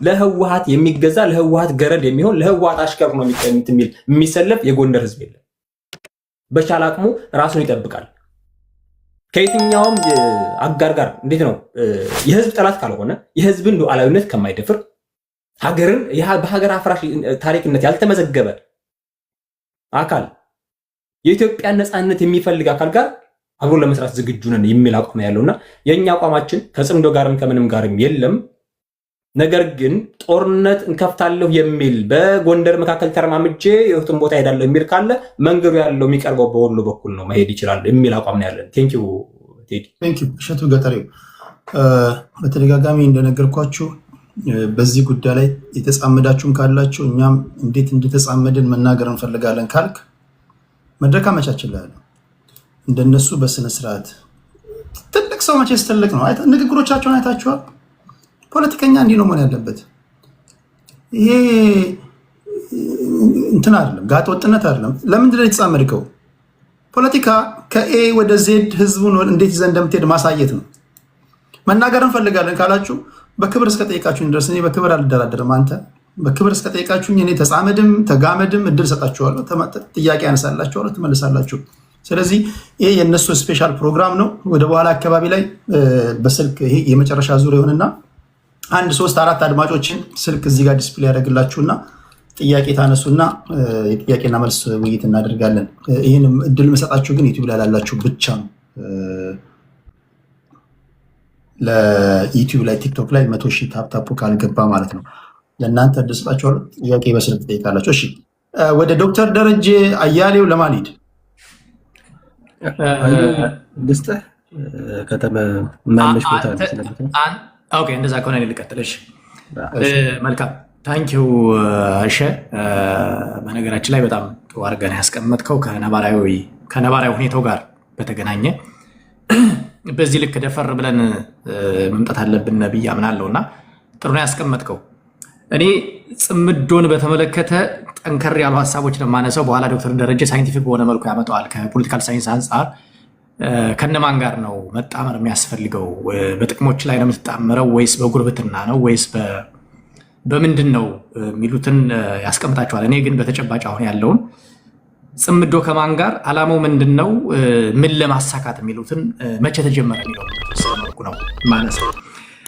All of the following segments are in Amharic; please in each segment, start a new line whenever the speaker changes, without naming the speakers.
ለህወሓት የሚገዛ ለህወሓት ገረድ የሚሆን ለህወሓት አሽከር ነው የሚሰለፍ የጎንደር ህዝብ የለም። በቻለ አቅሙ ራሱን ይጠብቃል። ከየትኛውም አጋር ጋር እንዴት ነው የህዝብ ጠላት ካልሆነ የህዝብን ሉዓላዊነት ከማይደፍር ሀገርን በሀገር አፍራሽ ታሪክነት ያልተመዘገበ አካል የኢትዮጵያን ነፃነት የሚፈልግ አካል ጋር አብሮ ለመስራት ዝግጁ ነን የሚል አቋም ያለውና የኛ አቋማችን ከጽምዶ ጋርም ከምንም ጋርም የለም። ነገር ግን ጦርነት እንከፍታለሁ የሚል በጎንደር መካከል ተረማምጄ የሁትን ቦታ ሄዳለሁ የሚል ካለ መንገዱ ያለው የሚቀርበው በወሎ በኩል ነው መሄድ ይችላል የሚል አቋም ነው ያለን። ቴንኪው ቴዲ።
ቴንኪው እሸቱ ገጠሬው። በተደጋጋሚ እንደነገርኳችሁ በዚህ ጉዳይ ላይ የተጻመዳችሁም ካላችሁ እኛም እንዴት እንደተጻመድን መናገር እንፈልጋለን ካልክ መድረክ አመቻችልሃለሁ። እንደነሱ በስነ ስርዓት ትልቅ ሰው መቼስ ትልቅ ነው። ንግግሮቻቸውን አይታችኋል። ፖለቲከኛ እንዲህ ነው መሆን ያለበት። ይሄ እንትን አይደለም፣ ጋጥ ወጥነት አይደለም። ለምንድን ነው የተጻመድከው? ፖለቲካ ከኤ ወደ ዜድ ህዝቡን እንዴት ይዘህ እንደምትሄድ ማሳየት ነው። መናገር እንፈልጋለን ካላችሁ በክብር እስከጠየቃችሁኝ ድረስ እኔ በክብር አልደራደርም። አንተ በክብር እስከጠየቃችሁኝ እኔ ተጻመድም ተጋመድም እድል ሰጣችኋለሁ፣ ጥያቄ ያነሳላችኋለሁ፣ ትመልሳላችሁ። ስለዚህ ይሄ የነሱ ስፔሻል ፕሮግራም ነው። ወደ በኋላ አካባቢ ላይ በስልክ ይሄ የመጨረሻ ዙር ይሆንና 1 3 4 አድማጮችን ስልክ እዚህ ጋር ዲስፕሌይ ያደርግላችሁና ጥያቄ ታነሱና የጥያቄና መልስ ውይይት እናደርጋለን። ይህን እድል መሰጣችሁ ግን ዩቲዩብ ላይ ላላችሁ ብቻ ነው። ለዩቲዩብ ላይ ቲክቶክ ላይ 100,000 ታፕታፑ ካልገባ ማለት ነው። ለእናንተ እድል ሰጣችኋለሁ። ጥያቄ በስልክ ጠይቃላችሁ። እሺ ወደ ዶክተር ደረጀ አያሌው ለማን ሂድ?
ልስጥህ ከተማ ማለሽ ቦታ
ኦኬ፣ እንደዛ ከሆነ ልቀጥልሽ። መልካም ታንኪው እሺ። በነገራችን ላይ በጣም ጥሩ አድርገን ያስቀመጥከው ከነባራዊ ሁኔታው ጋር በተገናኘ በዚህ ልክ ደፈር ብለን መምጣት አለብን ብዬ አምናለሁ እና ጥሩ ነው ያስቀመጥከው። እኔ ጽምዶን በተመለከተ ጠንከር ያሉ ሀሳቦች ለማነሳው በኋላ ዶክተር ደረጀ ሳይንቲፊክ በሆነ መልኩ ያመጣዋል። ከፖለቲካል ሳይንስ አንጻር ከነማን ጋር ነው መጣመር የሚያስፈልገው? በጥቅሞች ላይ ነው የምትጣመረው ወይስ በጉርብትና ነው ወይስ በምንድን ነው የሚሉትን ያስቀምጣቸዋል። እኔ ግን በተጨባጭ አሁን ያለውን ጽምዶ ከማን ጋር ዓላማው ምንድን ነው ምን ለማሳካት የሚሉትን መቼ ተጀመረ የሚለው መልኩ ነው ማለት ነው።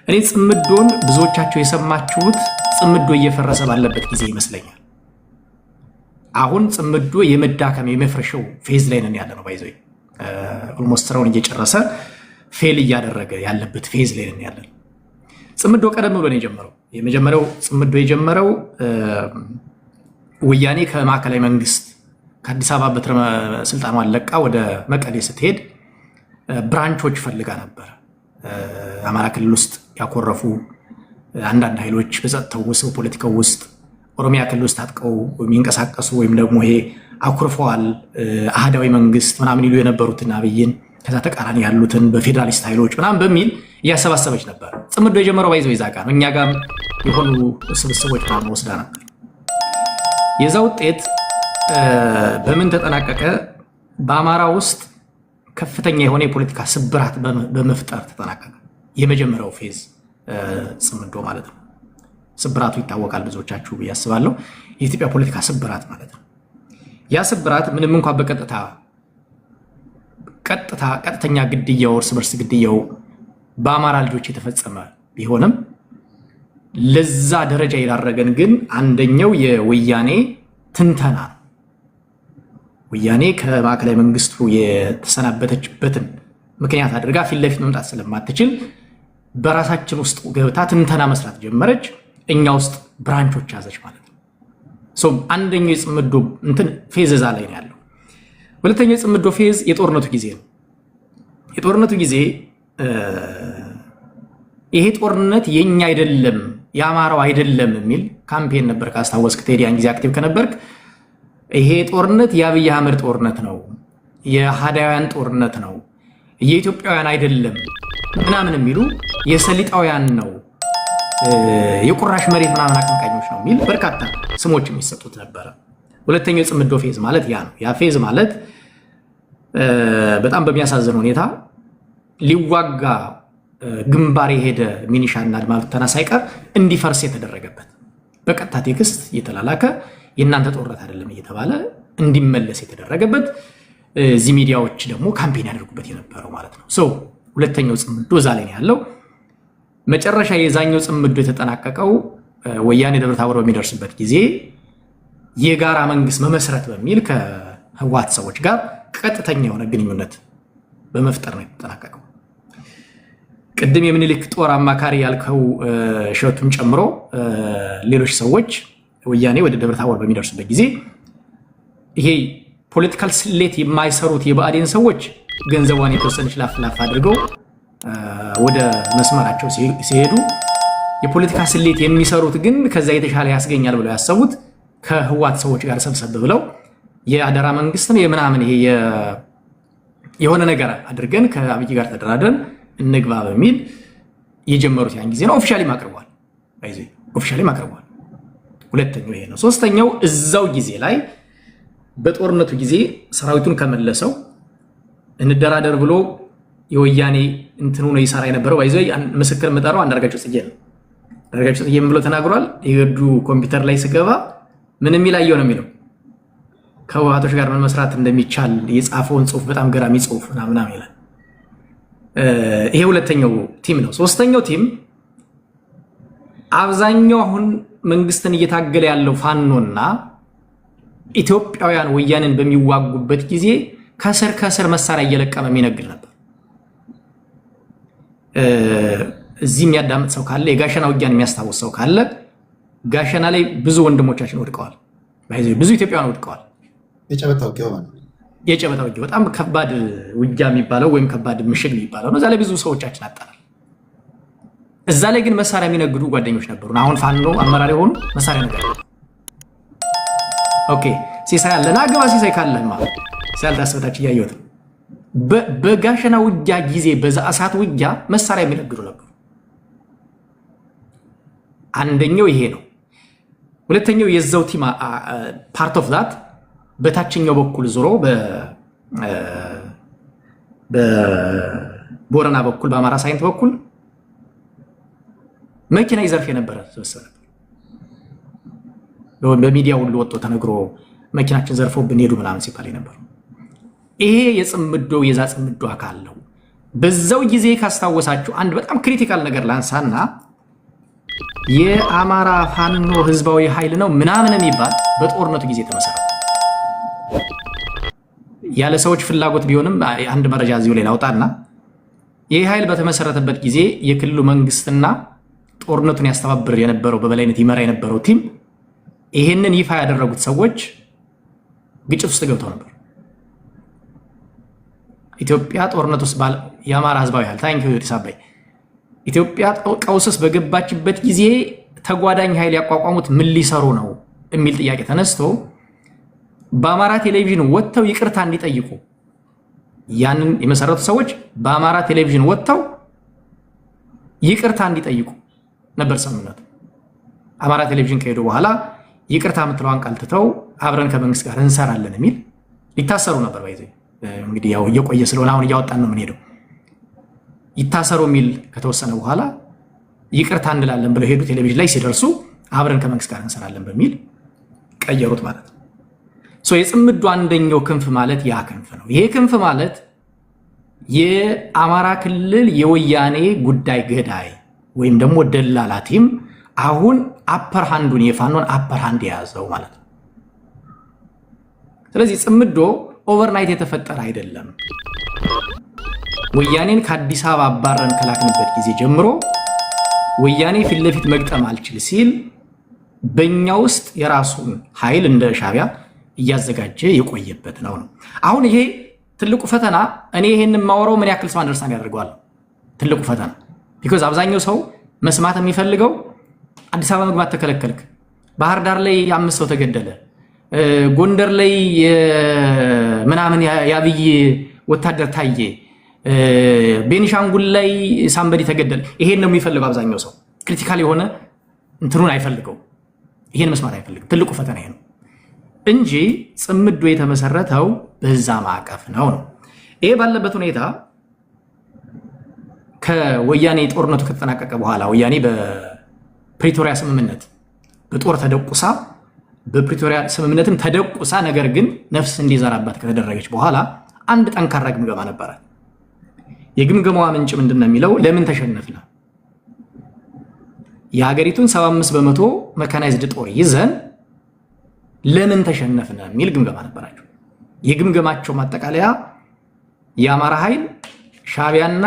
እኔ ጽምዶን ብዙዎቻቸው የሰማችሁት ጽምዶ እየፈረሰ ባለበት ጊዜ ይመስለኛል። አሁን ጽምዶ የመዳከም የመፍረሻው ፌዝ ላይ ነን ያለ ነው። ባይዘው ኦልሞስት ስራውን እየጨረሰ ፌል እያደረገ ያለበት ፌዝ ላይ ነን ያለ ነው። ጽምዶ ቀደም ብሎ ነው የጀመረው። የመጀመሪያው ጽምዶ የጀመረው ወያኔ ከማዕከላዊ መንግስት ከአዲስ አበባ በትረ ስልጣኗን ለቃ ወደ መቀሌ ስትሄድ ብራንቾች ፈልጋ ነበር። አማራ ክልል ውስጥ ያኮረፉ አንዳንድ ኃይሎች በጸጥታው ውስጥ በፖለቲካው ውስጥ ኦሮሚያ ክልል ውስጥ ታጥቀው የሚንቀሳቀሱ ወይም ደግሞ ይሄ አኩርፈዋል አህዳዊ መንግስት ምናምን ይሉ የነበሩትን አብይን ከዛ ተቃራኒ ያሉትን በፌዴራሊስት ኃይሎች ምናምን በሚል እያሰባሰበች ነበር። ጽምዶ የጀመረው ባይዘው ይዛቃ ነው። እኛ ጋር የሆኑ ስብስቦች ምናምን ወስዳ ነበር። የዛ ውጤት በምን ተጠናቀቀ? በአማራ ውስጥ ከፍተኛ የሆነ የፖለቲካ ስብራት በመፍጠር ተጠናቀቀ። የመጀመሪያው ፌዝ ጽምዶ ማለት ነው። ስብራቱ ይታወቃል ብዙዎቻችሁ ብዬ አስባለሁ። የኢትዮጵያ ፖለቲካ ስብራት ማለት ነው። ያ ስብራት ምንም እንኳን ቀጥተኛ ግድያው እርስ በርስ ግድያው በአማራ ልጆች የተፈጸመ ቢሆንም ለዛ ደረጃ የዳረገን ግን አንደኛው የወያኔ ትንተና ነው። ወያኔ ከማዕከላዊ መንግስቱ የተሰናበተችበትን ምክንያት አድርጋ ፊት ለፊት መምጣት ስለማትችል በራሳችን ውስጥ ገብታ ትንተና መስራት ጀመረች። እኛ ውስጥ ብራንቾች ያዘች ማለት ነው። አንደኛው የጽምዶ ፌዝ እዛ ላይ ነው ያለው። ሁለተኛው የጽምዶ ፌዝ የጦርነቱ ጊዜ ነው። የጦርነቱ ጊዜ ይሄ ጦርነት የኛ አይደለም የአማራው አይደለም የሚል ካምፔን ነበር። ካስታወስክ ቴዲ ያን ጊዜ አክቲቭ ከነበርክ ይሄ ጦርነት የአብይ አህመድ ጦርነት ነው፣ የሃዳውያን ጦርነት ነው፣ የኢትዮጵያውያን አይደለም ምናምን የሚሉ የሰሊጣውያን ነው፣ የቁራሽ መሬት ምናምን አቀንቃኞች ነው የሚል በርካታ ስሞች የሚሰጡት ነበረ። ሁለተኛው የጽምዶ ፌዝ ማለት ያ ነው። ያ ፌዝ ማለት በጣም በሚያሳዝን ሁኔታ ሊዋጋ ግንባር የሄደ ሚኒሻና አድማ ብተና ሳይቀር እንዲፈርስ የተደረገበት በቀጥታ ቴክስት እየተላላከ የእናንተ ጦርነት አይደለም እየተባለ እንዲመለስ የተደረገበት እዚህ ሚዲያዎች ደግሞ ካምፔን ያደርጉበት የነበረው ማለት ነው። ሁለተኛው ጽምዶ እዛ ላይ ነው ያለው። መጨረሻ የዛኛው ጽምዶ የተጠናቀቀው ወያኔ ደብረ ታቦር በሚደርስበት ጊዜ የጋራ መንግስት መመስረት በሚል ከህወሓት ሰዎች ጋር ቀጥተኛ የሆነ ግንኙነት በመፍጠር ነው የተጠናቀቀው። ቅድም የምኒልክ ጦር አማካሪ ያልከው እሸቱን ጨምሮ ሌሎች ሰዎች ወያኔ ወደ ደብረ ታቦር በሚደርስበት ጊዜ ይሄ ፖለቲካል ስሌት የማይሰሩት የብአዴን ሰዎች ገንዘቧን የተወሰነች ላፍላፍ አድርገው ወደ መስመራቸው ሲሄዱ፣ የፖለቲካ ስሌት የሚሰሩት ግን ከዛ የተሻለ ያስገኛል ብለው ያሰቡት ከህወሓት ሰዎች ጋር ሰብሰብ ብለው የአደራ መንግስት ነው የምናምን ይሄ የሆነ ነገር አድርገን ከአብይ ጋር ተደራድረን እንግባ በሚል የጀመሩት ያን ጊዜ ነው። ኦፊሻሊ አቅርቧል። ኦፊሻሊ አቅርቧል። ሁለተኛው ይሄ ነው። ሶስተኛው እዛው ጊዜ ላይ በጦርነቱ ጊዜ ሰራዊቱን ከመለሰው እንደራደር ብሎ የወያኔ እንትኑ ነው ይሰራ የነበረው። ምስክር የምጠራው አንዳርጋቸው ጽጌ ነው። አንዳርጋቸው ጽጌ ምን ብሎ ተናግሯል? የገዱ ኮምፒውተር ላይ ስገባ ምን የሚላየው ነው የሚለው ከህወሓቶች ጋር ምን መስራት እንደሚቻል የጻፈውን ጽሁፍ በጣም ገራሚ ጽሁፍ ምናምን ይላል። ይሄ ሁለተኛው ቲም ነው። ሶስተኛው ቲም አብዛኛው አሁን መንግስትን እየታገለ ያለው ፋኖና ኢትዮጵያውያን ወያኔን በሚዋጉበት ጊዜ ከስር መሳሪያ እየለቀመ የሚነግድ ነበር። እዚህ የሚያዳምጥ ሰው ካለ የጋሸና ውጊያን የሚያስታውስ ሰው ካለ ጋሸና ላይ ብዙ ወንድሞቻችን ወድቀዋል። ብዙ ኢትዮጵያውያን ወድቀዋል። የጨበጣ ውጊያ በጣም ከባድ ውጊያ የሚባለው ወይም ከባድ ምሽግ የሚባለው ነው። እዛ ላይ ብዙ ሰዎቻችን አጣናል። እዛ ላይ ግን መሳሪያ የሚነግዱ ጓደኞች ነበሩ። አሁን ፋኖ አመራር የሆኑ መሳሪያ ነገር ኦኬ ሲሳይ አለ ናገባ ሲሳይ ካለማ ሲያልታሰበታች እያየሁት በጋሸና ውጊያ ጊዜ በዛ እሳት ውጊያ መሳሪያ የሚነግዱ ነበሩ። አንደኛው ይሄ ነው። ሁለተኛው የዛው ቲም ፓርት ኦፍ ዛት በታችኛው በኩል ዞሮ በቦረና በኩል በአማራ ሳይንት በኩል መኪና ይዘርፍ የነበረ ስብስብ ነበር። በሚዲያ ሁሉ ወጥቶ ተነግሮ መኪናችን ዘርፎብን ሄዱ ምናምን ሲባል ነበር። ይሄ የዛ ጽምዶ አካል ነው። በዛው ጊዜ ካስታወሳችሁ አንድ በጣም ክሪቲካል ነገር ላንሳና የአማራ ፋኖ ህዝባዊ ኃይል ነው ምናምን የሚባል በጦርነቱ ጊዜ ተመሰረተ። ያለ ሰዎች ፍላጎት ቢሆንም አንድ መረጃ እዚሁ ላይ ላውጣና ይህ ኃይል በተመሰረተበት ጊዜ የክልሉ መንግስትና ጦርነቱን ያስተባብር የነበረው በበላይነት ይመራ የነበረው ቲም ይሄንን ይፋ ያደረጉት ሰዎች ግጭት ውስጥ ገብተው ነበር። ኢትዮጵያ ጦርነት ውስጥ የአማራ ህዝባዊ ኃይል ታንኪ ዲሳባይ ኢትዮጵያ ቀውስ ውስጥ በገባችበት ጊዜ ተጓዳኝ ኃይል ያቋቋሙት ምን ሊሰሩ ነው የሚል ጥያቄ ተነስቶ በአማራ ቴሌቪዥን ወጥተው ይቅርታ እንዲጠይቁ ያንን የመሰረቱ ሰዎች በአማራ ቴሌቪዥን ወጥተው ይቅርታ እንዲጠይቁ ነበር ስምምነቱ። አማራ ቴሌቪዥን ከሄዱ በኋላ ይቅርታ የምትለዋን ቃል ትተው አብረን ከመንግስት ጋር እንሰራለን የሚል ሊታሰሩ ነበር። እንግዲህ ያው እየቆየ ስለሆነ አሁን እያወጣን ነው የምንሄደው። ይታሰሩ የሚል ከተወሰነ በኋላ ይቅርታ እንላለን ብለው ሄዱ። ቴሌቪዥን ላይ ሲደርሱ አብረን ከመንግስት ጋር እንሰራለን በሚል ቀየሩት ማለት ነው። የጽምዶ አንደኛው ክንፍ ማለት ያ ክንፍ ነው። ይሄ ክንፍ ማለት የአማራ ክልል የወያኔ ጉዳይ ገዳይ ወይም ደግሞ ደላላ ቲም አሁን አፐር ሃንዱን የፋኖን አፐር ሃንድ የያዘው ማለት ነው። ስለዚህ ጽምዶ ኦቨርናይት የተፈጠረ አይደለም። ወያኔን ከአዲስ አበባ አባረን ከላክንበት ጊዜ ጀምሮ ወያኔ ፊት ለፊት መግጠም አልችል ሲል በእኛ ውስጥ የራሱን ኃይል እንደ ሻዕቢያ እያዘጋጀ የቆየበት ነው። አሁን ይሄ ትልቁ ፈተና እኔ ይሄን የማወራው ምን ያክል ሰው አንደርስታንድ ያደርገዋል? ትልቁ ፈተና ቢኮዝ አብዛኛው ሰው መስማት የሚፈልገው አዲስ አበባ መግባት ተከለከልክ፣ ባህር ዳር ላይ 5 ሰው ተገደለ፣ ጎንደር ላይ ምናምን የአብይ ወታደር ታየ፣ ቤኒሻንጉል ላይ ሳምበዲ ተገደለ። ይሄን ነው የሚፈልገው አብዛኛው ሰው። ክሪቲካል የሆነ እንትኑን አይፈልገው፣ ይሄን መስማት አይፈልግም። ትልቁ ፈተና ይሄ ነው እንጂ ጽምዶ የተመሰረተው በዛ ማዕቀፍ ነው። ይሄ ባለበት ሁኔታ ከወያኔ ጦርነቱ ከተጠናቀቀ በኋላ ወያኔ በፕሪቶሪያ ስምምነት በጦር ተደቁሳ በፕሪቶሪያ ስምምነትም ተደቁሳ ነገር ግን ነፍስ እንዲዘራባት ከተደረገች በኋላ አንድ ጠንካራ ግምገማ ነበረ። የግምገማዋ ምንጭ ምንድነው የሚለው ለምን ተሸነፍን? የሀገሪቱን 75% መካናይዝድ ጦር ይዘን ለምን ተሸነፍን የሚል ግምገማ ነበራቸው። የግምገማቸው ማጠቃለያ የአማራ ኃይል ሻዕቢያና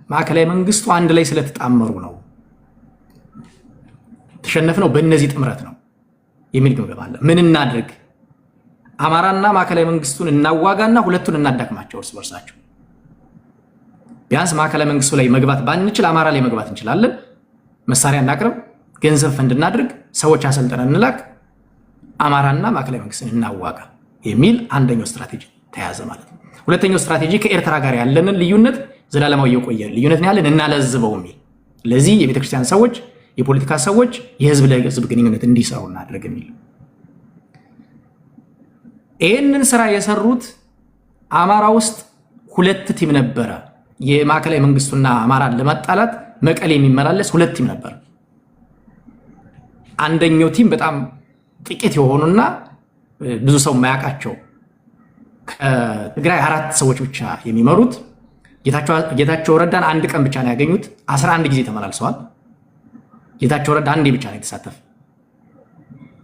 ማዕከላዊ መንግስቱ አንድ ላይ ስለተጣመሩ ነው ተሸነፍነው፣ በእነዚህ ጥምረት ነው የሚል ግምገማ አለ። ምን እናድርግ? አማራና ማዕከላዊ መንግስቱን እናዋጋና ሁለቱን እናዳክማቸው እርስ በርሳቸው። ቢያንስ ማዕከላዊ መንግስቱ ላይ መግባት ባንችል አማራ ላይ መግባት እንችላለን። መሳሪያ እናቅርብ፣ ገንዘብ ፈንድ እናድርግ፣ ሰዎች አሰልጥነን እንላክ፣ አማራና ማዕከላዊ መንግስትን እናዋጋ የሚል አንደኛው ስትራቴጂ ተያዘ ማለት ነው። ሁለተኛው ስትራቴጂ ከኤርትራ ጋር ያለንን ልዩነት ዘላለማዊ የቆየ ልዩነት ነው ያለን እናለዝበው የሚል ለዚህ የቤተክርስቲያን ሰዎች፣ የፖለቲካ ሰዎች የህዝብ ለህዝብ ግንኙነት እንዲሰሩ እናድርግ የሚል። ይህንን ስራ የሰሩት አማራ ውስጥ ሁለት ቲም ነበረ። የማዕከላዊ መንግስቱና አማራን ለማጣላት መቀሌ የሚመላለስ ሁለት ቲም ነበር። አንደኛው ቲም በጣም ጥቂት የሆኑና ብዙ ሰው የማያውቃቸው ከትግራይ 4 ሰዎች ብቻ የሚመሩት ጌታቸው ረዳን አንድ ቀን ብቻ ነው ያገኙት። 11 ጊዜ ተመላልሰዋል። ጌታቸው ረዳ አንዴ ብቻ ነው የተሳተፈ።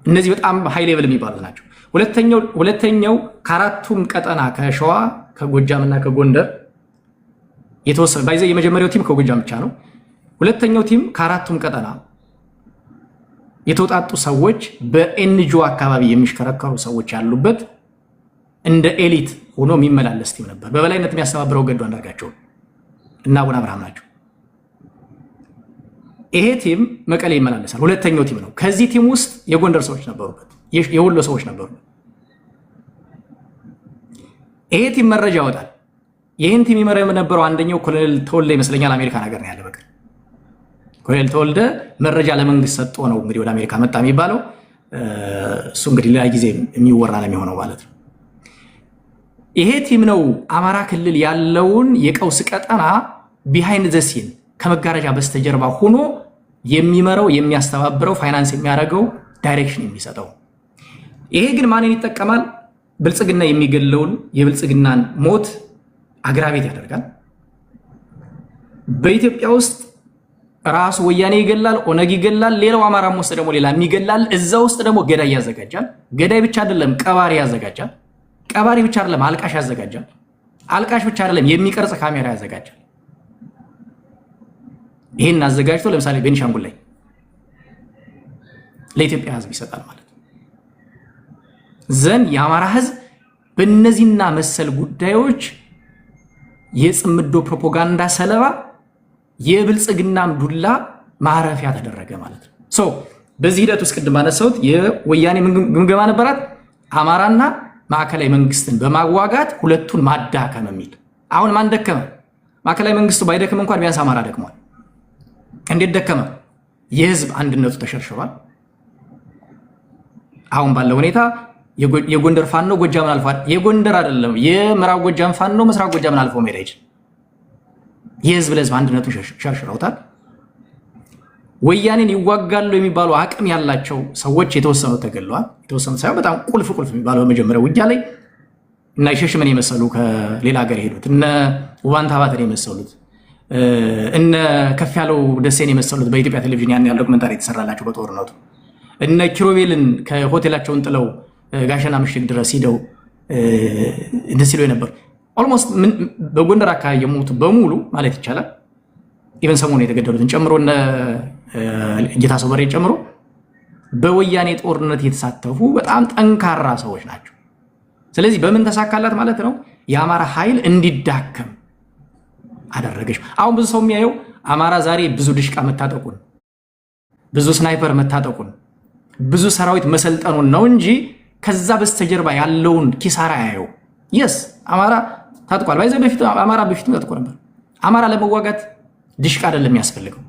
እነዚህ በጣም ሃይ ሌቭል የሚባሉት ናቸው። ሁለተኛው ከአራቱም ቀጠና ከሸዋ ከጎጃምና ከጎንደር የተወሰነ ባይዘ የመጀመሪያው ቲም ከጎጃም ብቻ ነው። ሁለተኛው ቲም ከአራቱም ቀጠና የተውጣጡ ሰዎች በኤንጂኦ አካባቢ የሚሽከረከሩ ሰዎች ያሉበት እንደ ኤሊት ሆኖ የሚመላለስ ቲም ነበር። በበላይነት የሚያስተባብረው ገዱ አንዳርጋቸው እና አቡነ አብርሃም ናቸው። ይሄ ቲም መቀሌ ይመላለሳል። ሁለተኛው ቲም ነው። ከዚህ ቲም ውስጥ የጎንደር ሰዎች ነበሩበት፣ የወሎ ሰዎች ነበሩበት። ይሄ ቲም መረጃ ያወጣል። ይህን ቲም ይመራ የነበረው አንደኛው ኮሎኔል ተወልደ ይመስለኛል፣ አሜሪካን ሀገር ነው ያለ። በቅር ኮሎኔል ተወልደ መረጃ ለመንግስት ሰጥቶ ነው እንግዲህ ወደ አሜሪካ መጣ የሚባለው። እሱ እንግዲህ ሌላ ጊዜ የሚወራ ነው የሚሆነው ማለት ነው። ይሄ ቲም ነው አማራ ክልል ያለውን የቀውስ ቀጠና ቢሃይንድ ዘ ሲን ከመጋረጃ በስተጀርባ ሆኖ የሚመራው የሚያስተባብረው ፋይናንስ የሚያደርገው ዳይሬክሽን የሚሰጠው። ይሄ ግን ማንን ይጠቀማል? ብልጽግና የሚገለውን የብልጽግናን ሞት አግራቤት ያደርጋል። በኢትዮጵያ ውስጥ ራሱ ወያኔ ይገላል፣ ኦነግ ይገላል፣ ሌላው አማራም ውስጥ ደግሞ ሌላ የሚገላል። እዛ ውስጥ ደግሞ ገዳይ ያዘጋጃል። ገዳይ ብቻ አይደለም ቀባሪ ያዘጋጃል። ቀባሪ ብቻ አይደለም አልቃሽ ያዘጋጃል። አልቃሽ ብቻ አይደለም የሚቀርጽ ካሜራ ያዘጋጃል። ይሄን አዘጋጅቶ ለምሳሌ ቤኒሻንጉል ላይ ለኢትዮጵያ ህዝብ ይሰጣል ማለት ነው። ዘንድ የአማራ ህዝብ በእነዚህና መሰል ጉዳዮች የጽምዶ ፕሮፓጋንዳ ሰለባ የብልጽግናም ዱላ ማረፊያ ተደረገ ማለት ነው። በዚህ ሂደት ውስጥ ቅድም ባነሳሁት የወያኔ ግምገማ ነበራት። አማራና ማዕከላዊ መንግስትን በማዋጋት ሁለቱን ማዳከም የሚል። አሁን ማን ደከመ? ማዕከላዊ መንግስቱ ባይደክም እንኳን ቢያንስ አማራ ደክሟል። እንዴት ደከመ? የህዝብ አንድነቱ ተሸርሽሯል። አሁን ባለው ሁኔታ የጎንደር ፋኖ ጎጃምን አልፏል። የጎንደር አይደለም የምዕራብ ጎጃም ፋኖ ምስራቅ ጎጃምን አልፎ መሄድ አይችልም። የህዝብ ለህዝብ አንድነቱን ሸርሽረውታል። ወያኔን ይዋጋሉ የሚባሉ አቅም ያላቸው ሰዎች የተወሰኑ ተገለዋል። የተወሰኑ ሳይሆን በጣም ቁልፍ የሚባለው በመጀመሪያው ውጊያ ላይ እና የሸሽመን የመሰሉ ከሌላ ሀገር የሄዱት እነ ውባንታ ባተን የመሰሉት እነ ከፍ ያለው ደሴን የመሰሉት በኢትዮጵያ ቴሌቪዥን ያን ያለው ዶክመንታሪ የተሰራላቸው በጦርነቱ እነ ኪሮቤልን ከሆቴላቸውን ጥለው ጋሸና ምሽግ ድረስ ሂደው እንደዚህ ሲሉ የነበሩ ኦልሞስት በጎንደር አካባቢ የሞቱ በሙሉ ማለት ይቻላል ኢቨን ሰሞኑን የተገደሉትን ጨምሮ እነ ጌታሰው በሬ ጨምሮ በወያኔ ጦርነት የተሳተፉ በጣም ጠንካራ ሰዎች ናቸው። ስለዚህ በምን ተሳካላት ማለት ነው? የአማራ ኃይል እንዲዳከም አደረገች። አሁን ብዙ ሰው የሚያየው አማራ ዛሬ ብዙ ድሽቃ መታጠቁን፣ ብዙ ስናይፐር መታጠቁን፣ ብዙ ሰራዊት መሰልጠኑን ነው እንጂ ከዛ በስተጀርባ ያለውን ኪሳራ ያየው። የስ አማራ ታጥቋል። ባይዘ በፊት አማራ በፊት ታጥቆ ነበር። አማራ ለመዋጋት ድሽቃ አይደለም የሚያስፈልገው፣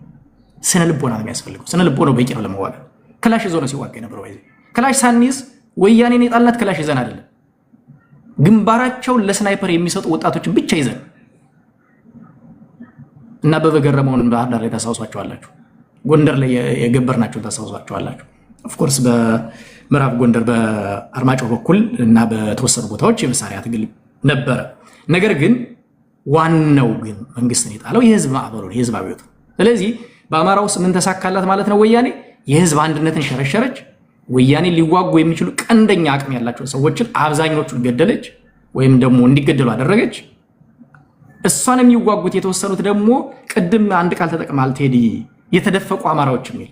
ስነ ልቦና ነው የሚያስፈልገው። ስነ ልቦናው በቂ ነው ለመዋጋት። ክላሽ ይዞ ነው ሲዋጋ የነበረው። ባይዘ ክላሽ ሳንይዝ ወያኔን የጣልናት ክላሽ ይዘን አይደለም፣ ግንባራቸውን ለስናይፐር የሚሰጡ ወጣቶችን ብቻ ይዘን እና በበገረመውን ባህር ዳር ላይ ታስታውሷቸዋላችሁ። ጎንደር ላይ የገበርናቸውን ታስታውሷቸዋላችሁ። ኦፍኮርስ በምዕራብ ጎንደር በአርማጭሆ በኩል እና በተወሰኑ ቦታዎች የመሳሪያ ትግል ነበረ። ነገር ግን ዋናው ግን መንግስትን የጣለው የህዝብ ማዕበሉ የህዝብ አብዮት። ስለዚህ በአማራ ውስጥ ምን ተሳካላት ማለት ነው? ወያኔ የህዝብ አንድነትን ሸረሸረች። ወያኔ ሊዋጉ የሚችሉ ቀንደኛ አቅም ያላቸውን ሰዎችን አብዛኞቹን ገደለች፣ ወይም ደግሞ እንዲገደሉ አደረገች። እሷን የሚዋጉት የተወሰኑት ደግሞ ቅድም አንድ ቃል ተጠቅማል ቴዲ፣ የተደፈቁ አማራዎች የሚል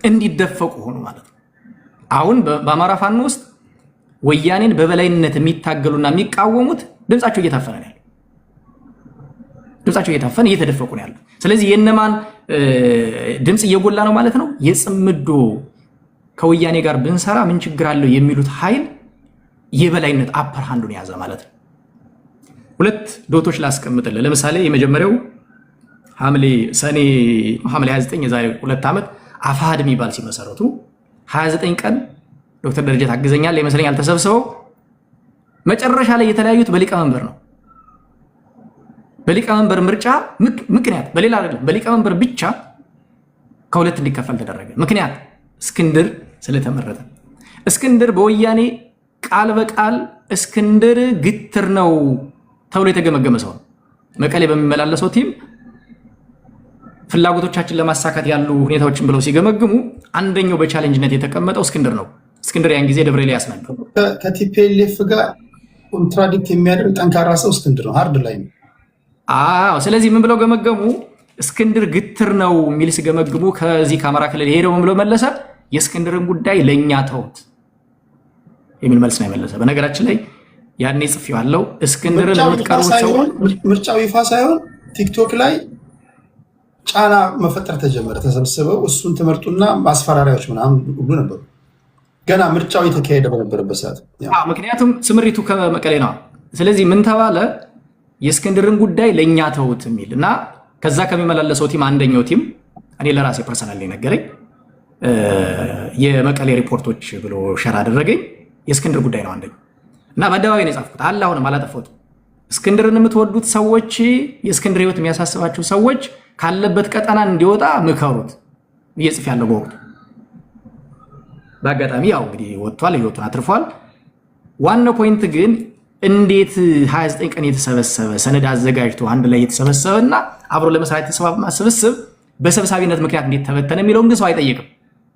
እንዲደፈቁ ሆኑ ማለት ነው። አሁን በአማራ ፋኖ ውስጥ ወያኔን በበላይነት የሚታገሉና የሚቃወሙት ድምጻቸው እየታፈነ ነው ያለው። ድምጻቸው እየታፈነ እየተደፈቁ ነው ያለው። ስለዚህ የነማን ድምጽ እየጎላ ነው ማለት ነው? የጽምዶ ከወያኔ ጋር ብንሰራ ምን ችግር አለው የሚሉት ኃይል የበላይነት አፐር ሃንዱን የያዘ ማለት ነው። ሁለት ዶቶች ላስቀምጥልህ። ለምሳሌ የመጀመሪያው ሐምሌ 29 የዛሬ 2 ዓመት አፋሕድ የሚባል ሲመሰረቱ 29 ቀን ዶክተር ደረጀ ታግዘኛል ይመስለኛል ተሰብስበው መጨረሻ ላይ የተለያዩት በሊቀመንበር ነው። በሊቀመንበር ምርጫ ምክንያት በሌላ አይደለም፣ በሊቀመንበር ብቻ ከሁለት እንዲከፈል ተደረገ። ምክንያት እስክንድር ስለተመረጠ። እስክንድር በወያኔ ቃል በቃል እስክንድር ግትር ነው ተብሎ የተገመገመ ሰው ነው። መቀሌ በሚመላለሰው ቲም ፍላጎቶቻችን ለማሳካት ያሉ ሁኔታዎችን ብለው ሲገመግሙ አንደኛው በቻሌንጅነት የተቀመጠው እስክንድር ነው። እስክንድር ያን ጊዜ ደብረ ኤልያስ ነበር።
ከቲፒኤልኤፍ ጋር ኮንትራዲክት የሚያደርግ ጠንካራ ሰው እስክንድር ነው። ሃርድ ላይ ነው።
አዎ። ስለዚህ ምን ብለው ገመገሙ? እስክንድር ግትር ነው የሚል ሲገመግሙ ከዚህ ከአማራ ክልል ሄደው ምን ብለው መለሰ? የእስክንድርን ጉዳይ ለእኛ ተውት የሚል መልስ ነው የመለሰ። በነገራችን ላይ ያኔ ጽፌዋለሁ። እስክንድርን የምትቀርቡት ሰው
ምርጫው ይፋ ሳይሆን ቲክቶክ ላይ ጫና መፈጠር ተጀመረ። ተሰብስበው እሱን ትምህርቱና ማስፈራሪያዎች ምናምን ሁሉ ነበሩ። ገና ምርጫው የተካሄደ በነበረበት ሰዓት።
ምክንያቱም ስምሪቱ ከመቀሌ ነው። ስለዚህ ምን ተባለ? የእስክንድርን ጉዳይ ለእኛ ተውት የሚል እና ከዛ ከሚመላለሰው ቲም አንደኛው ቲም እኔ ለራሴ ፐርሰናል ነገረኝ። የመቀሌ ሪፖርቶች ብሎ ሸር አደረገኝ። የእስክንድር ጉዳይ ነው አንደኛው እና በአደባባይ ነው የጻፍኩት። አለ አሁንም አላጠፋሁትም። እስክንድርን የምትወዱት ሰዎች፣ የእስክንድር ህይወት የሚያሳስባቸው ሰዎች ካለበት ቀጠና እንዲወጣ ምከሩት ብዬ ጽፌያለሁ በወቅቱ። በአጋጣሚ ያው እንግዲህ ወጥቷል፣ ህይወቱን አትርፏል። ዋናው ፖይንት ግን እንዴት 29 ቀን የተሰበሰበ ሰነድ አዘጋጅቶ አንድ ላይ የተሰበሰበና አብሮ ለመስራት የተሰባሰበ ስብስብ በሰብሳቢነት ምክንያት እንዴት ተበተነ የሚለውን ግን ሰው አይጠይቅም።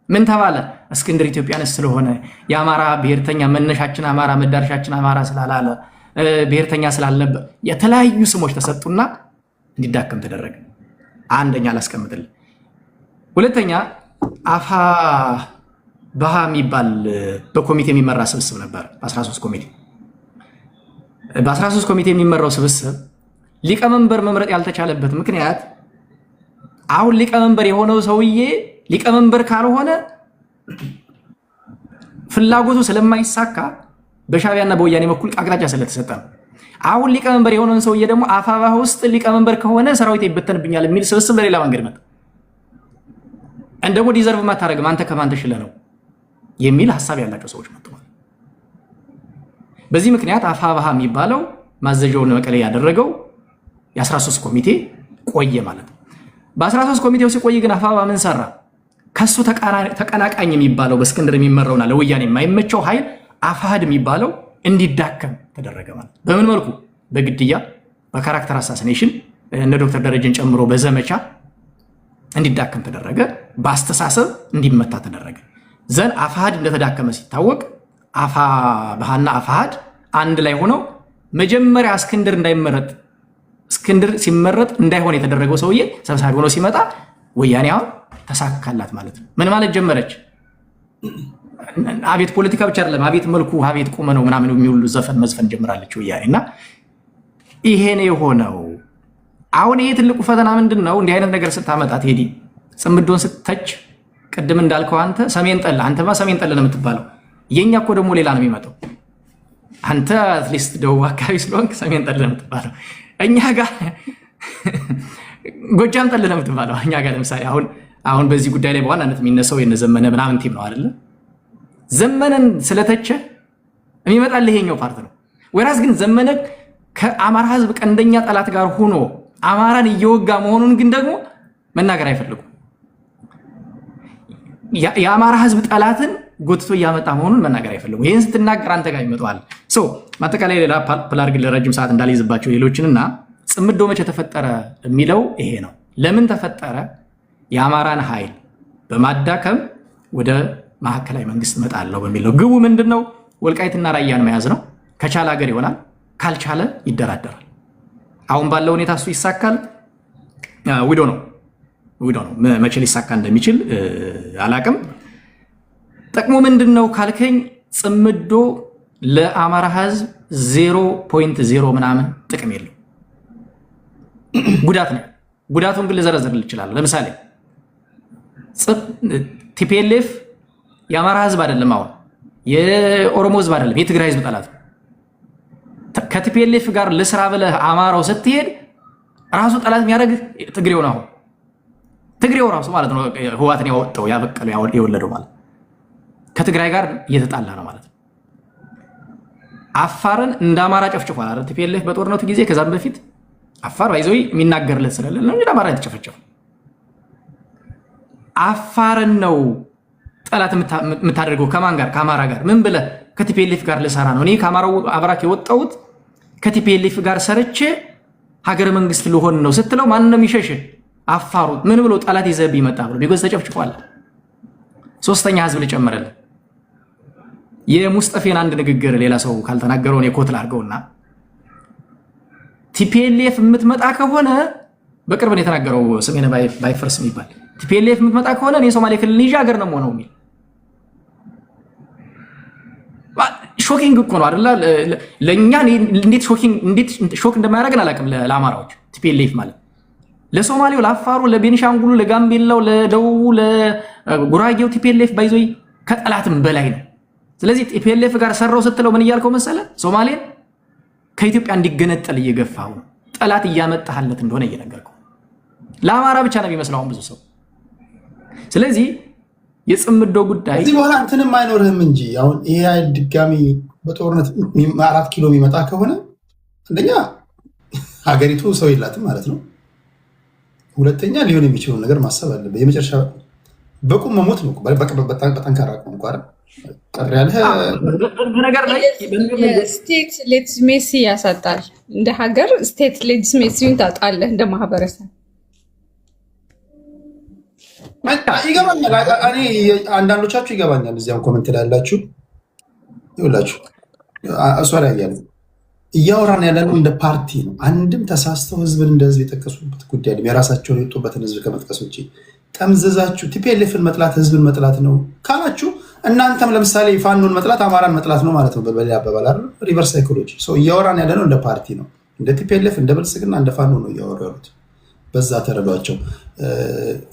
ምን ተባለ? እስክንድር ኢትዮጵያንስ ስለሆነ የአማራ ብሔርተኛ መነሻችን አማራ መዳረሻችን አማራ ስላላለ ብሔርተኛ ስላልነበር የተለያዩ ስሞች ተሰጡና እንዲዳከም ተደረገ። አንደኛ አላስቀምጥልህ። ሁለተኛ አፋ ባህ የሚባል በኮሚቴ የሚመራ ስብስብ ነበር። በ13 ኮሚቴ በ13 ኮሚቴ የሚመራው ስብስብ ሊቀመንበር መምረጥ ያልተቻለበት ምክንያት አሁን ሊቀመንበር የሆነው ሰውዬ ሊቀመንበር ካልሆነ ፍላጎቱ ስለማይሳካ በሻዕቢያና በወያኔ በኩል አቅጣጫ ስለተሰጠ ነው። አሁን ሊቀመንበር የሆነውን ሰውዬ ደግሞ አፋባህ ውስጥ ሊቀመንበር ከሆነ ሰራዊት ይበተንብኛል የሚል ስብስብ በሌላ መንገድ መጣ። እንደሞ ዲዘርቭ ማታረግም አንተ ከማን ተሽለህ ነው የሚል ሐሳብ ያላቸው ሰዎች መጥተዋል። በዚህ ምክንያት አፋባህ የሚባለው ማዘዣውን መቀሌ ያደረገው የ13 ኮሚቴ ቆየ ማለት ነው። በ13 ኮሚቴው ሲቆይ ግን አፋባህ ምን ሰራ? ከሱ ተቀናቃኝ የሚባለው በእስክንድር የሚመራውና ለወያኔ የማይመቸው ኃይል አፋሕድ የሚባለው እንዲዳከም ተደረገ ማለት። በምን መልኩ? በግድያ በካራክተር አሳሲኔሽን እነ ዶክተር ደረጀን ጨምሮ በዘመቻ እንዲዳከም ተደረገ። በአስተሳሰብ እንዲመታ ተደረገ። ዘን አፋሕድ እንደተዳከመ ሲታወቅ አፋባህና አፋሕድ አንድ ላይ ሆነው መጀመሪያ እስክንድር እንዳይመረጥ እስክንድር ሲመረጥ እንዳይሆን የተደረገው ሰውዬ ሰብሳቢ ሆኖ ሲመጣ ወያኔ አሁን ተሳካላት ማለት ነው። ምን ማለት ጀመረች? አቤት ፖለቲካ ብቻ አይደለም፣ አቤት መልኩ፣ አቤት ቁመነው ምናምን የሚውሉ ዘፈን መዝፈን ጀምራለች ወያኔ። እና ይሄ ነው የሆነው። አሁን ይሄ ትልቁ ፈተና ምንድን ነው? እንዲህ አይነት ነገር ስታመጣ ቴዲ ጽምዶን ስተች፣ ቅድም እንዳልከው አንተ ሰሜን ጠላ፣ አንተማ ሰሜን ጠላ ነው የምትባለው። የኛ እኮ ደግሞ ሌላ ነው የሚመጣው። አንተ አትሊስት ደቡብ አካባቢ ስለሆንክ ሰሜን ጠላ ነው የምትባለው። እኛ ጋር ጎጃም ጠላ ነው የምትባለው። እኛ ጋር ለምሳሌ አሁን በዚህ ጉዳይ ላይ በዋናነት የሚነሳው የነዘመነ ምናምን ቲም ነው አይደለ? ዘመነን ስለተቸ የሚመጣልህ ይሄኛው ፓርት ነው። ወራስ ግን ዘመነ ከአማራ ሕዝብ ቀንደኛ ጠላት ጋር ሆኖ አማራን እየወጋ መሆኑን ግን ደግሞ መናገር አይፈልጉም። የአማራ ህዝብ ጠላትን ጎትቶ እያመጣ መሆኑን መናገር አይፈልጉም። ይህን ስትናገር አንተ ጋር ይመጣዋል። ማጠቃላይ ሌላ ፕላርግ ለረጅም ሰዓት እንዳልይዝባቸው ሌሎችንና ጽምዶ መቼ ተፈጠረ የሚለው ይሄ ነው። ለምን ተፈጠረ? የአማራን ኃይል በማዳከም ወደ ማዕከላዊ መንግስት እመጣለሁ በሚለው ግቡ ምንድነው? ወልቃይትና ራያን መያዝ ነው። ከቻለ ሀገር ይሆናል፣ ካልቻለ ይደራደራል። አሁን ባለው ሁኔታ እሱ ይሳካል? ዊዶ ነው መቼ ሊሳካ እንደሚችል አላቅም። ጥቅሙ ምንድነው ካልከኝ ጽምዶ ለአማራ ህዝብ 0.0 ምናምን ጥቅም የለው፣ ጉዳት ነው። ጉዳቱን ግን ልዘረዝርልህ እችላለሁ። ለምሳሌ ቲፒኤልኤፍ የአማራ ህዝብ አይደለም፣ አሁን የኦሮሞ ህዝብ አይደለም፣ የትግራይ ህዝብ ጠላት ነው። ከቲፒኤልኤፍ ጋር ለስራ ብለህ አማራው ስትሄድ ራሱ ጠላት የሚያደርግ ትግሬው ነው። አሁን ትግሬው ራሱ ማለት ነው ህዋትን ያወጣው ያበቀለው የወለደው ማለት ከትግራይ ጋር እየተጣላ ነው ማለት ነው። አፋርን እንደ አማራ ጨፍጭፏል አይደል? ቲፒኤልኤፍ በጦርነቱ ጊዜ ከዛም በፊት አፋር ባይዘይ የሚናገርለት ስለሌለ ነው እንደ አማራ የተጨፈጨፈ። አፋርን ነው ጠላት የምታደርገው ከማን ጋር? ከአማራ ጋር። ምን ብለህ? ከቲፒኤልኤፍ ጋር ልሰራ ነው እኔ ከአማራው አብራክ የወጣሁት ከቲፒኤልኤፍ ጋር ሰርቼ ሀገረ መንግስት ልሆን ነው ስትለው ማን ነው የሚሸሽ? አፋሩ ምን ብሎ ጠላት ይዘብ ይመጣ ብሎ ቢጎዝ ተጨፍጭፏል። ሶስተኛ ህዝብ ልጨምርልህ። የሙስጠፌን አንድ ንግግር ሌላ ሰው ካልተናገረው እኔ ኮት ላድርገውና ቲፒኤልኤፍ የምትመጣ ከሆነ በቅርብ ነው የተናገረው፣ ሰሜን ባይፈርስ የሚባል ቲፒኤልኤፍ የምትመጣ ከሆነ እኔ ሶማሌ ክልል ይዤ ሀገር ነው የምሆነው የሚል ሾኪንግ እኮ ነው አይደል? ለእኛ እንዴት ሾክ እንደማያደርገን አላውቅም። ለአማራዎች ቲፒኤልኤፍ ማለት ለሶማሌው፣ ለአፋሩ፣ ለቤኒሻንጉሉ፣ ለጋምቤላው፣ ለደቡቡ፣ ለጉራጌው ቲፒኤልኤፍ ባይዞይ ከጠላትም በላይ ነው። ስለዚህ ቲፒኤልኤፍ ጋር ሰራው ስትለው ምን እያልከው መሰለ? ሶማሌን ከኢትዮጵያ እንዲገነጠል እየገፋው ነው። ጠላት እያመጣህለት እንደሆነ እየነገርከው። ለአማራ ብቻ ነው የሚመስለው አሁን ብዙ ሰው። ስለዚህ የጽምዶ ጉዳይ
እዚህ በኋላ እንትንም አይኖርህም እንጂ አሁን ይሄ ድጋሚ በጦርነት 4 ኪሎ የሚመጣ ከሆነ አንደኛ ሀገሪቱ ሰው የላትም ማለት ነው። ሁለተኛ ሊሆን የሚችለውን ነገር ማሰብ አለበት። የመጨረሻ በቁም መሞት ነው። በጠንካራ ቋንቋ ቀር ያለ
ነገር ላይ
ስቴት ሌጂትሜሲ ያሳጣል። እንደ ሀገር ስቴት ሌጂትሜሲውን ታጣለህ እንደ ማህበረሰብ።
ይገባኛል። እኔ አንዳንዶቻችሁ ይገባኛል። እዚያም ኮመንት ላይ ያላችሁ ይውላችሁ እሷ ላይ ያለ እያወራን ያለነው እንደ ፓርቲ ነው። አንድም ተሳስተው ህዝብን እንደ ህዝብ የጠቀሱበት ጉዳይ የራሳቸውን የወጡበትን ህዝብ ከመጥቀስ ውጭ ጠምዘዛችሁ ቲፒኤልኤፍን መጥላት ህዝብን መጥላት ነው ካላችሁ እናንተም ለምሳሌ ፋኖን መጥላት አማራን መጥላት ነው ማለት ነው። በሌላ አባባል አይደል? ሪቨርስ ሳይኮሎጂ። እያወራን ያለነው እንደ ፓርቲ ነው። እንደ ቲፒኤልኤፍ፣ እንደ ብልጽግና፣ እንደ ፋኖ ነው እያወሩ ያሉት። በዛ ተረዷቸው።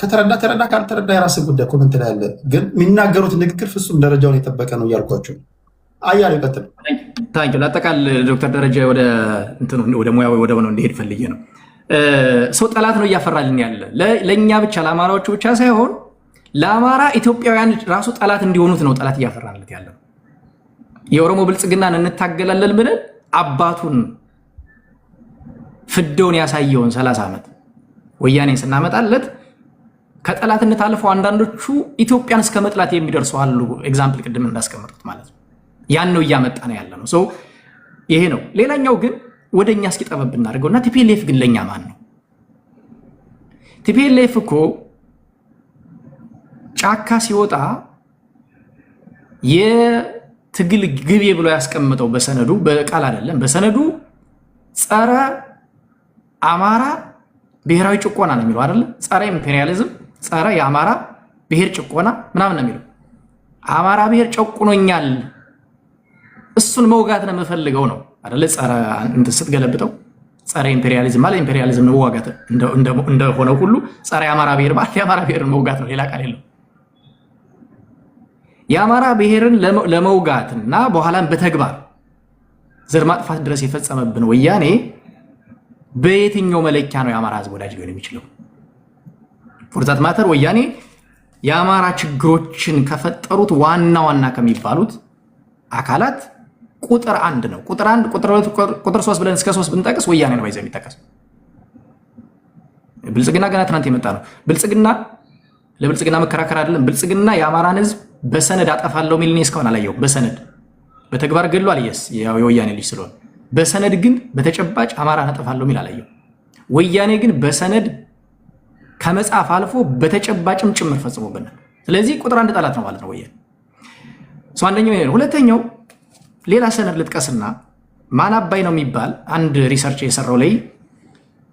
ከተረዳ ካልተረዳ የራስህ ጉዳይ። ኮመንት ላይ ያለ ግን የሚናገሩት ንግግር ፍጹም ደረጃውን የጠበቀ ነው እያልኳቸው አያሌው ይቀጥል።
ታንኪ ለአጠቃል ዶክተር ደረጃ ወደ ሙያዊ ወደ ሆነው እንዲሄድ ፈልጌ ነው። ሰው ጠላት ነው እያፈራልን ያለ ለእኛ ብቻ ለአማራዎቹ ብቻ ሳይሆን ለአማራ ኢትዮጵያውያን ራሱ ጠላት እንዲሆኑት ነው ጠላት እያፈራለት ያለ። የኦሮሞ ብልጽግናን እንታገላለን ብለን አባቱን ፍደውን ያሳየውን 30 ዓመት ወያኔን ስናመጣለት ከጠላትነት አልፈው አንዳንዶቹ ኢትዮጵያን እስከ መጥላት የሚደርሱ አሉ። ኤግዛምፕል ቅድም እንዳስቀመጡት ማለት ነው። ያን ነው እያመጣ ነው ያለ ነው። ይሄ ነው። ሌላኛው ግን ወደኛ እስኪ ጠበብ እናደርገውና ቲፒኤልኤፍ ግን ለኛ ማን ነው? ቲፒኤልኤፍ እኮ ጫካ ሲወጣ የትግል ግቤ ብሎ ያስቀምጠው በሰነዱ በቃል አይደለም፣ በሰነዱ ጸረ አማራ ብሔራዊ ጭቆና ነው የሚለው አይደል? ጸረ ኢምፔሪያሊዝም፣ ጸረ የአማራ ብሔር ጭቆና ምናምን ነው የሚለው። አማራ ብሔር ጨቁኖኛል እሱን መውጋት ነው የምፈልገው ነው አይደል? ጸረ እንትን ስትገለብጠው ጸረ ኢምፔሪያሊዝም ማለት ኢምፔሪያሊዝም መዋጋት እንደሆነው ሁሉ ጸረ የአማራ ብሔር ማለት የአማራ ብሔርን መውጋት ነው፣ ሌላ ቃል የለው። የአማራ ብሔርን ለመውጋትና በኋላም በተግባር ዘር ማጥፋት ድረስ የፈጸመብን ወያኔ በየትኛው መለኪያ ነው የአማራ ህዝብ ወዳጅ ሊሆን የሚችለው? ፎርዛት ማተር ወያኔ የአማራ ችግሮችን ከፈጠሩት ዋና ዋና ከሚባሉት አካላት ቁጥር 1 ነው። ቁጥር 1 ቁጥር 2 ቁጥር 3 ብለን እስከ 3 ብንጠቅስ ወያኔ ነው ባይዘው የሚጠቀስ። ብልጽግና ገና ትናንት የመጣ ነው። ብልጽግና ለብልጽግና መከራከር አይደለም። ብልጽግና የአማራን ህዝብ በሰነድ አጠፋለሁ የሚል እኔ እስካሁን አላየሁም። በሰነድ በተግባር ገድሎ አልየስ ያው የወያኔ ልጅ ስለሆነ በሰነድ ግን በተጨባጭ አማራን አጠፋለሁ የሚል አላየሁም። ወያኔ ግን በሰነድ ከመጻፍ አልፎ በተጨባጭም ጭምር ፈጽሞብናል። ስለዚህ ቁጥር አንድ ጠላት ነው ማለት ነው ወያኔ። አንደኛው ይሄ ነው። ሁለተኛው ሌላ ሰነድ ልጥቀስና ማን አባይ ነው የሚባል አንድ ሪሰርች የሰራው ላይ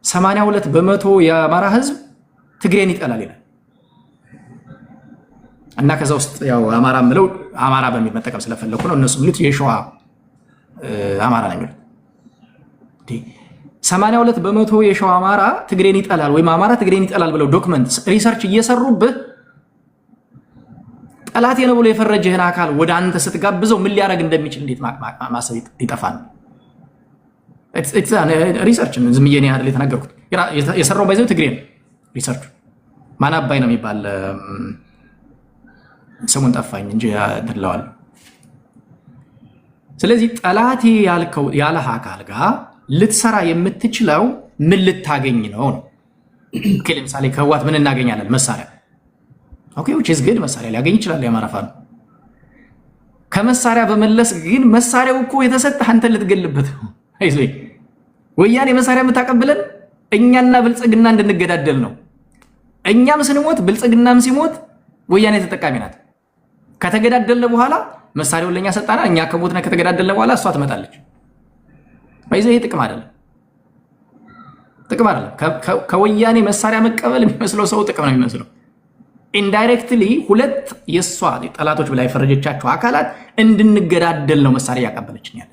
82% የአማራ ህዝብ ትግሬን ይጠላል ይላል እና ከዛ ውስጥ ያው አማራ ምለው አማራ በሚል መጠቀም ስለፈለኩ ነው። እነሱ ምሉት የሸዋ አማራ ነው የሚሉት። 82% የሸዋ አማራ ትግሬን ይጠላል ወይም አማራ ትግሬን ይጠላል ብለው ዶክመንት ሪሰርች እየሰሩበት ጠላቴ ነው ብሎ የፈረጀህን አካል ወደ አንተ ስትጋብዘው ምን ሊያደርግ እንደሚችል እንዴት ማሰብ ይጠፋል። ሪሰርች ዝም ብዬ ነው የተናገርኩት። የሰራው ባይዘው ትግሬ ነው ሪሰርች። ማን አባይ ነው የሚባል ስሙን ጠፋኝ እንጂ ያድለዋል። ስለዚህ ጠላቴ ያልከው ያለህ አካል ጋር ልትሰራ የምትችለው ምን ልታገኝ ነው ነው። ለምሳሌ ከህወሓት ምን እናገኛለን? መሳሪያ ኦኬ which is good መሳሪያ ሊያገኝ ይችላል የአማራ ፋኖ። ከመሳሪያ በመለስ ግን መሳሪያው እኮ የተሰጠህ አንተ ልትገልበት ነው። አይዞህ ወያኔ መሳሪያ የምታቀብለን እኛና ብልጽግና እንድንገዳደል ነው። እኛም ስንሞት ብልጽግናም ሲሞት ወያኔ ተጠቃሚ ናት። ከተገዳደለ በኋላ መሳሪያውን ለኛ ሰጣና እኛ ከሞትና ከተገዳደለ በኋላ እሷ ትመጣለች። አይዞህ ይሄ ጥቅም አይደለም። ከወያኔ መሳሪያ መቀበል የሚመስለው ሰው ጥቅም ነው የሚመስለው። ኢንዳይሬክትሊ ሁለት የሷ ጠላቶች ብላ የፈረጀቻቸው አካላት እንድንገዳደል ነው መሳሪያ ያቀበለችን ያለ።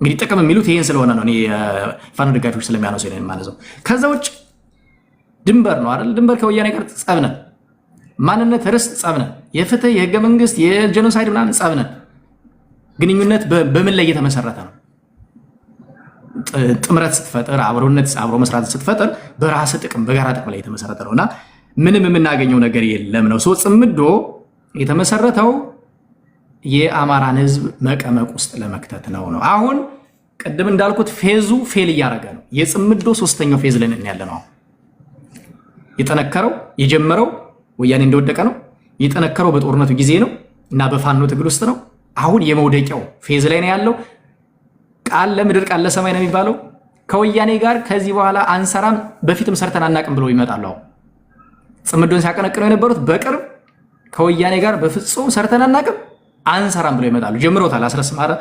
እንግዲህ ጥቅም የሚሉት ይሄን ስለሆነ ነው። እኔ ፋኖ ደጋፊዎች ስለሚያነሱ ይሄን ማለት ነው። ከዛ ውጭ ድንበር ነው አይደል? ድንበር ከወያኔ ጋር ጸብነ፣ ማንነት ርስት ጸብነ፣ የፍትህ የህገ መንግስት የጄኖሳይድ ምናምን ጸብነ። ግንኙነት በምን ላይ የተመሰረተ ነው? ጥምረት ስትፈጥር፣ አብሮነት አብሮ መስራት ስትፈጥር በራስ ጥቅም በጋራ ጥቅም ላይ የተመሰረተ ነውና ምንም የምናገኘው ነገር የለም ነው። ጽምዶ የተመሰረተው የአማራን ህዝብ መቀመቅ ውስጥ ለመክተት ነው። አሁን ቅድም እንዳልኩት ፌዙ ፌል እያደረገ ነው። የጽምዶ ሶስተኛው ፌዝ ላይ ያለ ነው። የጠነከረው የጀመረው ወያኔ እንደወደቀ ነው። የጠነከረው በጦርነቱ ጊዜ ነው እና በፋኖ ትግል ውስጥ ነው። አሁን የመውደቂያው ፌዝ ላይ ነው ያለው። ቃል ለምድር ቃል ለሰማይ ነው የሚባለው። ከወያኔ ጋር ከዚህ በኋላ አንሰራም፣ በፊትም ሰርተን አናቅም ብለው ይመጣሉ። አሁን ጽምዶን ሲያቀነቅነው የነበሩት በቅርብ ከወያኔ ጋር በፍጹም ሰርተን አናቅም አንሰራም ብለው ይመጣሉ። ጀምሮታል። አስረስ ማረ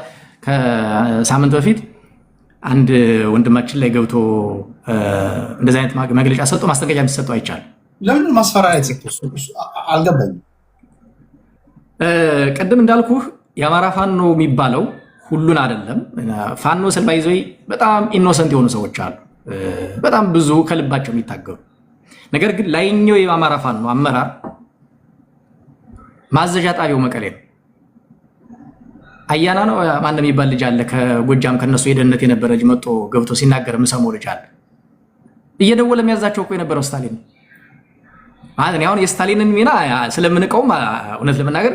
ከሳምንት በፊት አንድ ወንድማችን ላይ ገብቶ እንደዚህ አይነት መግለጫ ሰጥቶ ማስጠንቀቂያ የሚሰጠው አይቻልም።
ለምን ማስፈራሪያ የተሰጠው አልገባኝም።
ቅድም እንዳልኩህ የአማራ ፋኖ የሚባለው ሁሉን አይደለም። ፋኖ ስልባይዞይ በጣም ኢኖሰንት የሆኑ ሰዎች አሉ፣ በጣም ብዙ ከልባቸው የሚታገሩ። ነገር ግን ላይኛው የአማራ ፋኖ አመራር ማዘዣ ጣቢያው መቀሌ ነው። አያና ነው ማን የሚባል ልጅ አለ ከጎጃም ከነሱ የደህንነት የነበረ ልጅ መጥቶ ገብቶ ሲናገር የምሰማው ልጅ አለ። እየደወለ የሚያዛቸው እኮ የነበረው ስታሊን ማለት ነው። አሁን የስታሊንን ሚና ስለምንቀውም እውነት ለመናገር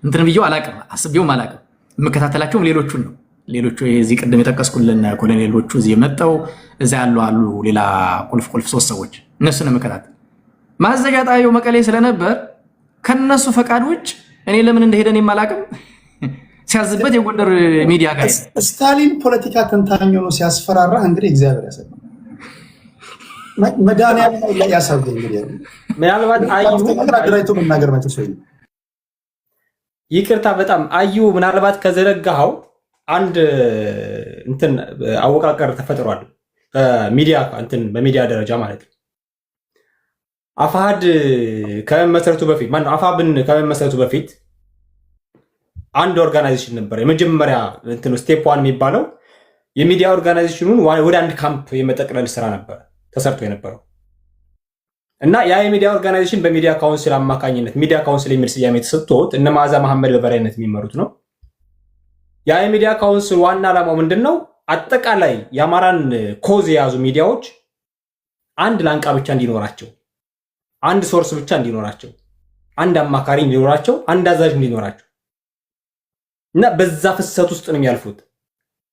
እንትን ብዬው አላቅም፣ አስቤውም አላቅም። የምከታተላቸውም ሌሎቹን ነው። ሌሎቹ እዚህ ቅድም የጠቀስኩልን ኮሎኔሎቹ እዚህ መጥተው እዛ ያሉ አሉ፣ ሌላ ቁልፍ ሶስት ሰዎች፣ እነሱን የምከታተል ማዘዣ ጣቢያው መቀሌ ስለነበር ከነሱ ፈቃድ ውጭ እኔ ለምን እንደሄደን የማላቅም ሲያዝበት የጎንደር ሚዲያ ጋር
ስታሊን ፖለቲካ ተንታኝ ሆኖ ሲያስፈራራ እንግዲህ እግዚአብሔር ያሰብ መድኃኒዓለም ያሳብ እንግዲህ
ምናልባት
አድራይቶ መናገር መጥቶ ሰው
ይቅርታ በጣም አዩ ምናልባት ከዘረጋኸው አንድ እንትን አወቃቀር ተፈጥሯል። ሚዲያ እንትን በሚዲያ ደረጃ ማለት ነው። አፋሃድ ከመሰረቱ በፊት ማነው አፋብን ከመሰረቱ በፊት አንድ ኦርጋናይዜሽን ነበር። የመጀመሪያ እንትኑ ስቴፕ 1 የሚባለው የሚዲያ ኦርጋናይዜሽኑን ወደ አንድ ካምፕ የመጠቅለል ስራ ነበር ተሰርቶ የነበረው እና ያ የሚዲያ ኦርጋናይዜሽን በሚዲያ ካውንስል አማካኝነት ሚዲያ ካውንስል የሚል ስያሜ ተሰጥቶት እነ መዓዛ መሐመድ በበላይነት የሚመሩት ነው። ያ የሚዲያ ካውንስል ዋና ዓላማው ምንድነው? አጠቃላይ የአማራን ኮዝ የያዙ ሚዲያዎች አንድ ላንቃ ብቻ እንዲኖራቸው፣ አንድ ሶርስ ብቻ እንዲኖራቸው፣ አንድ አማካሪ እንዲኖራቸው፣ አንድ አዛዥ እንዲኖራቸው እና በዛ ፍሰት ውስጥ ነው የሚያልፉት።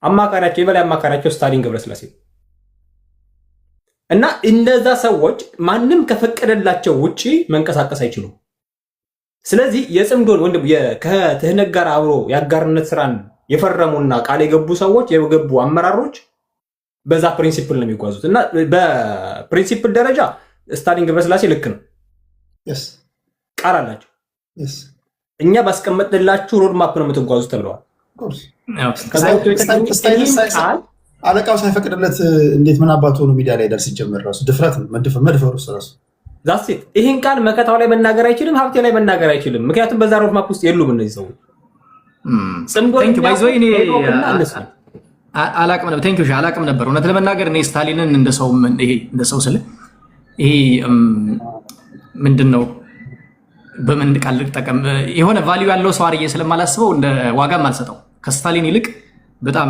አማካሪያቸው የበላይ አማካሪያቸው ስታሊን ገብረስላሴ እና እነዛ ሰዎች ማንም ከፈቀደላቸው ውጪ መንቀሳቀስ አይችሉም። ስለዚህ የጽምዶን ወንድም ከትህነግ ጋር አብሮ የአጋርነት ስራን የፈረሙና ቃል የገቡ ሰዎች የገቡ አመራሮች በዛ ፕሪንሲፕል ነው የሚጓዙት እና በፕሪንሲፕል ደረጃ ስታሊን ገብረስላሴ ልክ ነው። ቃል አላቸው። እኛ ባስቀመጥንላችሁ ሮድማፕ ነው የምትጓዙት ተብለዋል።
አለቃው ሳይፈቅድለት እንዴት ምን አባቱ ነው ሚዲያ ላይ ደርስ ይጀምር? ራሱ ድፍረት ነው መድፈሩ ራሱ
ዛሴት ይህን ቃል መከታው ላይ መናገር አይችልም፣ ሀብቴ ላይ መናገር አይችልም። ምክንያቱም በዛ ሮድማፕ ውስጥ የሉም እነዚህ ሰዎች።
አላቅም ነበር እውነት ለመናገር እኔ ስታሊንን እንደሰው ስል ይሄ ምንድን ነው በምን ቃል ልጠቀም የሆነ ቫልዩ ያለው ሰው አድርጌ ስለማላስበው እንደ ዋጋም አልሰጠው። ከስታሊን ይልቅ በጣም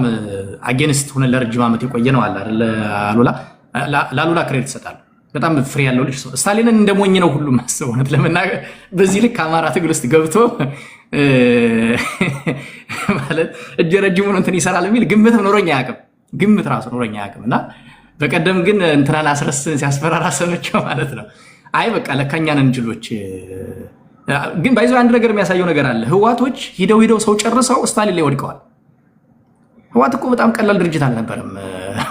አጌንስት ሆነ ለረጅም ዓመት የቆየ ነው አለ ላሉላ ክሬዲት ይሰጣል። በጣም ፍሬ ያለው ልጅ ስታሊንን እንደሞኝ ነው ሁሉ ማስበው እውነት ለመናገር በዚህ ልክ አማራ ትግል ውስጥ ገብቶ ማለት እጀ ረጅሙን እንትን ይሰራል የሚል ግምት ኖሮኝ አያውቅም። ግምት ራሱ ኖሮኝ አያውቅም። እና በቀደም ግን እንትናን አስረስን ሲያስፈራራ ሰምቼው ማለት ነው። አይ በቃ ለካኛን እንጅሎች ግን ባይዞ አንድ ነገር የሚያሳየው ነገር አለ። ህዋቶች ሂደው ሰው ጨርሰው ስታሊን ላይ ወድቀዋል። ህዋት እኮ በጣም ቀላል ድርጅት አልነበረም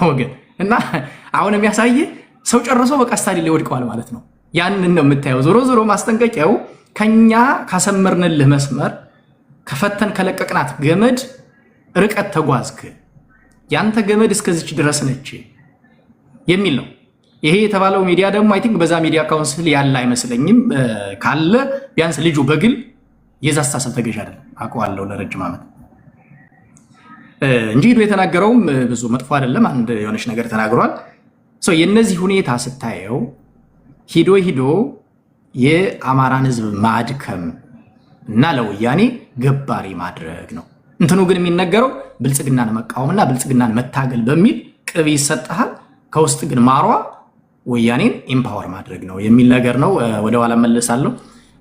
ወገን። እና አሁን የሚያሳየ ሰው ጨርሰው በቃ ስታሊን ላይ ወድቀዋል ማለት ነው። ያንን ነው የምታየው። ዞሮ ዞሮ ማስጠንቀቂያው ከኛ ካሰመርንልህ መስመር ከፈተን ከለቀቅናት ገመድ ርቀት ተጓዝክ፣ ያንተ ገመድ እስከዚች ድረስ ነች የሚል ነው። ይሄ የተባለው ሚዲያ ደግሞ አይ ቲንክ በዛ ሚዲያ ካውንስል ያለ አይመስለኝም። ካለ ቢያንስ ልጁ በግል የዛ አስተሳሰብ ተገዥ አይደለም። አውቀዋለሁ ለረጅም ዓመት እንጂ ሄዶ የተናገረውም ብዙ መጥፎ አይደለም። አንድ የሆነች ነገር ተናግሯል። የነዚህ ሁኔታ ስታየው ሂዶ የአማራን ህዝብ ማድከም እና ለወያኔ ገባሪ ማድረግ ነው። እንትኑ ግን የሚነገረው ብልጽግናን መቃወምና ብልጽግናን መታገል በሚል ቅብ ይሰጥሃል። ከውስጥ ግን ማሯ ወያኔን ኢምፓወር ማድረግ ነው የሚል ነገር ነው። ወደ ኋላ መልሳለሁ።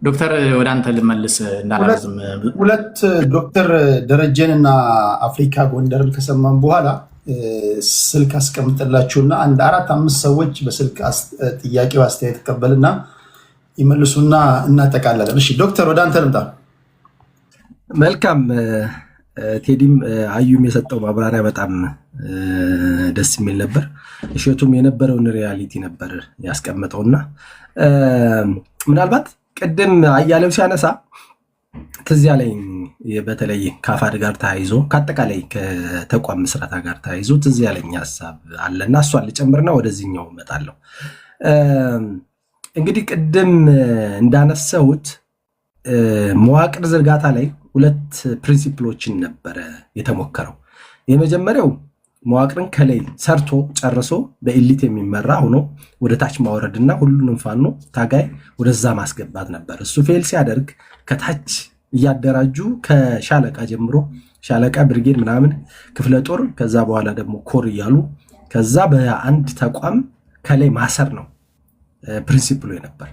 ዶክተር ወደ አንተ ልመልስ እንዳላዝም
ሁለት ዶክተር ደረጀን እና አፍሪካ ጎንደርን ከሰማን በኋላ ስልክ አስቀምጥላችሁና አንድ 4-5 ሰዎች በስልክ ጥያቄው አስተያየት ተቀበልና ይመልሱና እናጠቃላለን። እሺ ዶክተር ወደ አንተ ልምጣ።
መልካም ቴዲም አዩም የሰጠው ማብራሪያ በጣም ደስ የሚል ነበር። እሸቱም የነበረውን ሪያሊቲ ነበር ያስቀመጠውና ምናልባት ቅድም አያሌው ሲያነሳ ትዝ ያለኝ በተለይ ከአፋድ ጋር ተያይዞ ከአጠቃላይ ከተቋም ምስረታ ጋር ተያይዞ ትዝ ያለኝ ሀሳብ አለና እሷን ልጨምርና ወደዚህኛው እመጣለሁ። እንግዲህ ቅድም እንዳነሳሁት መዋቅር ዝርጋታ ላይ 2 ፕሪንሲፕሎችን ነበረ የተሞከረው። የመጀመሪያው መዋቅርን ከላይ ሰርቶ ጨርሶ በኤሊት የሚመራ ሆኖ ወደ ታች ማውረድና ሁሉንም ፋኖ ታጋይ ወደዛ ማስገባት ነበር። እሱ ፌል ሲያደርግ ከታች እያደራጁ ከሻለቃ ጀምሮ ሻለቃ፣ ብርጌድ ምናምን፣ ክፍለ ጦር ከዛ በኋላ ደግሞ ኮር እያሉ ከዛ በአንድ ተቋም ከላይ ማሰር ነው ፕሪንሲፕሉ ነበር።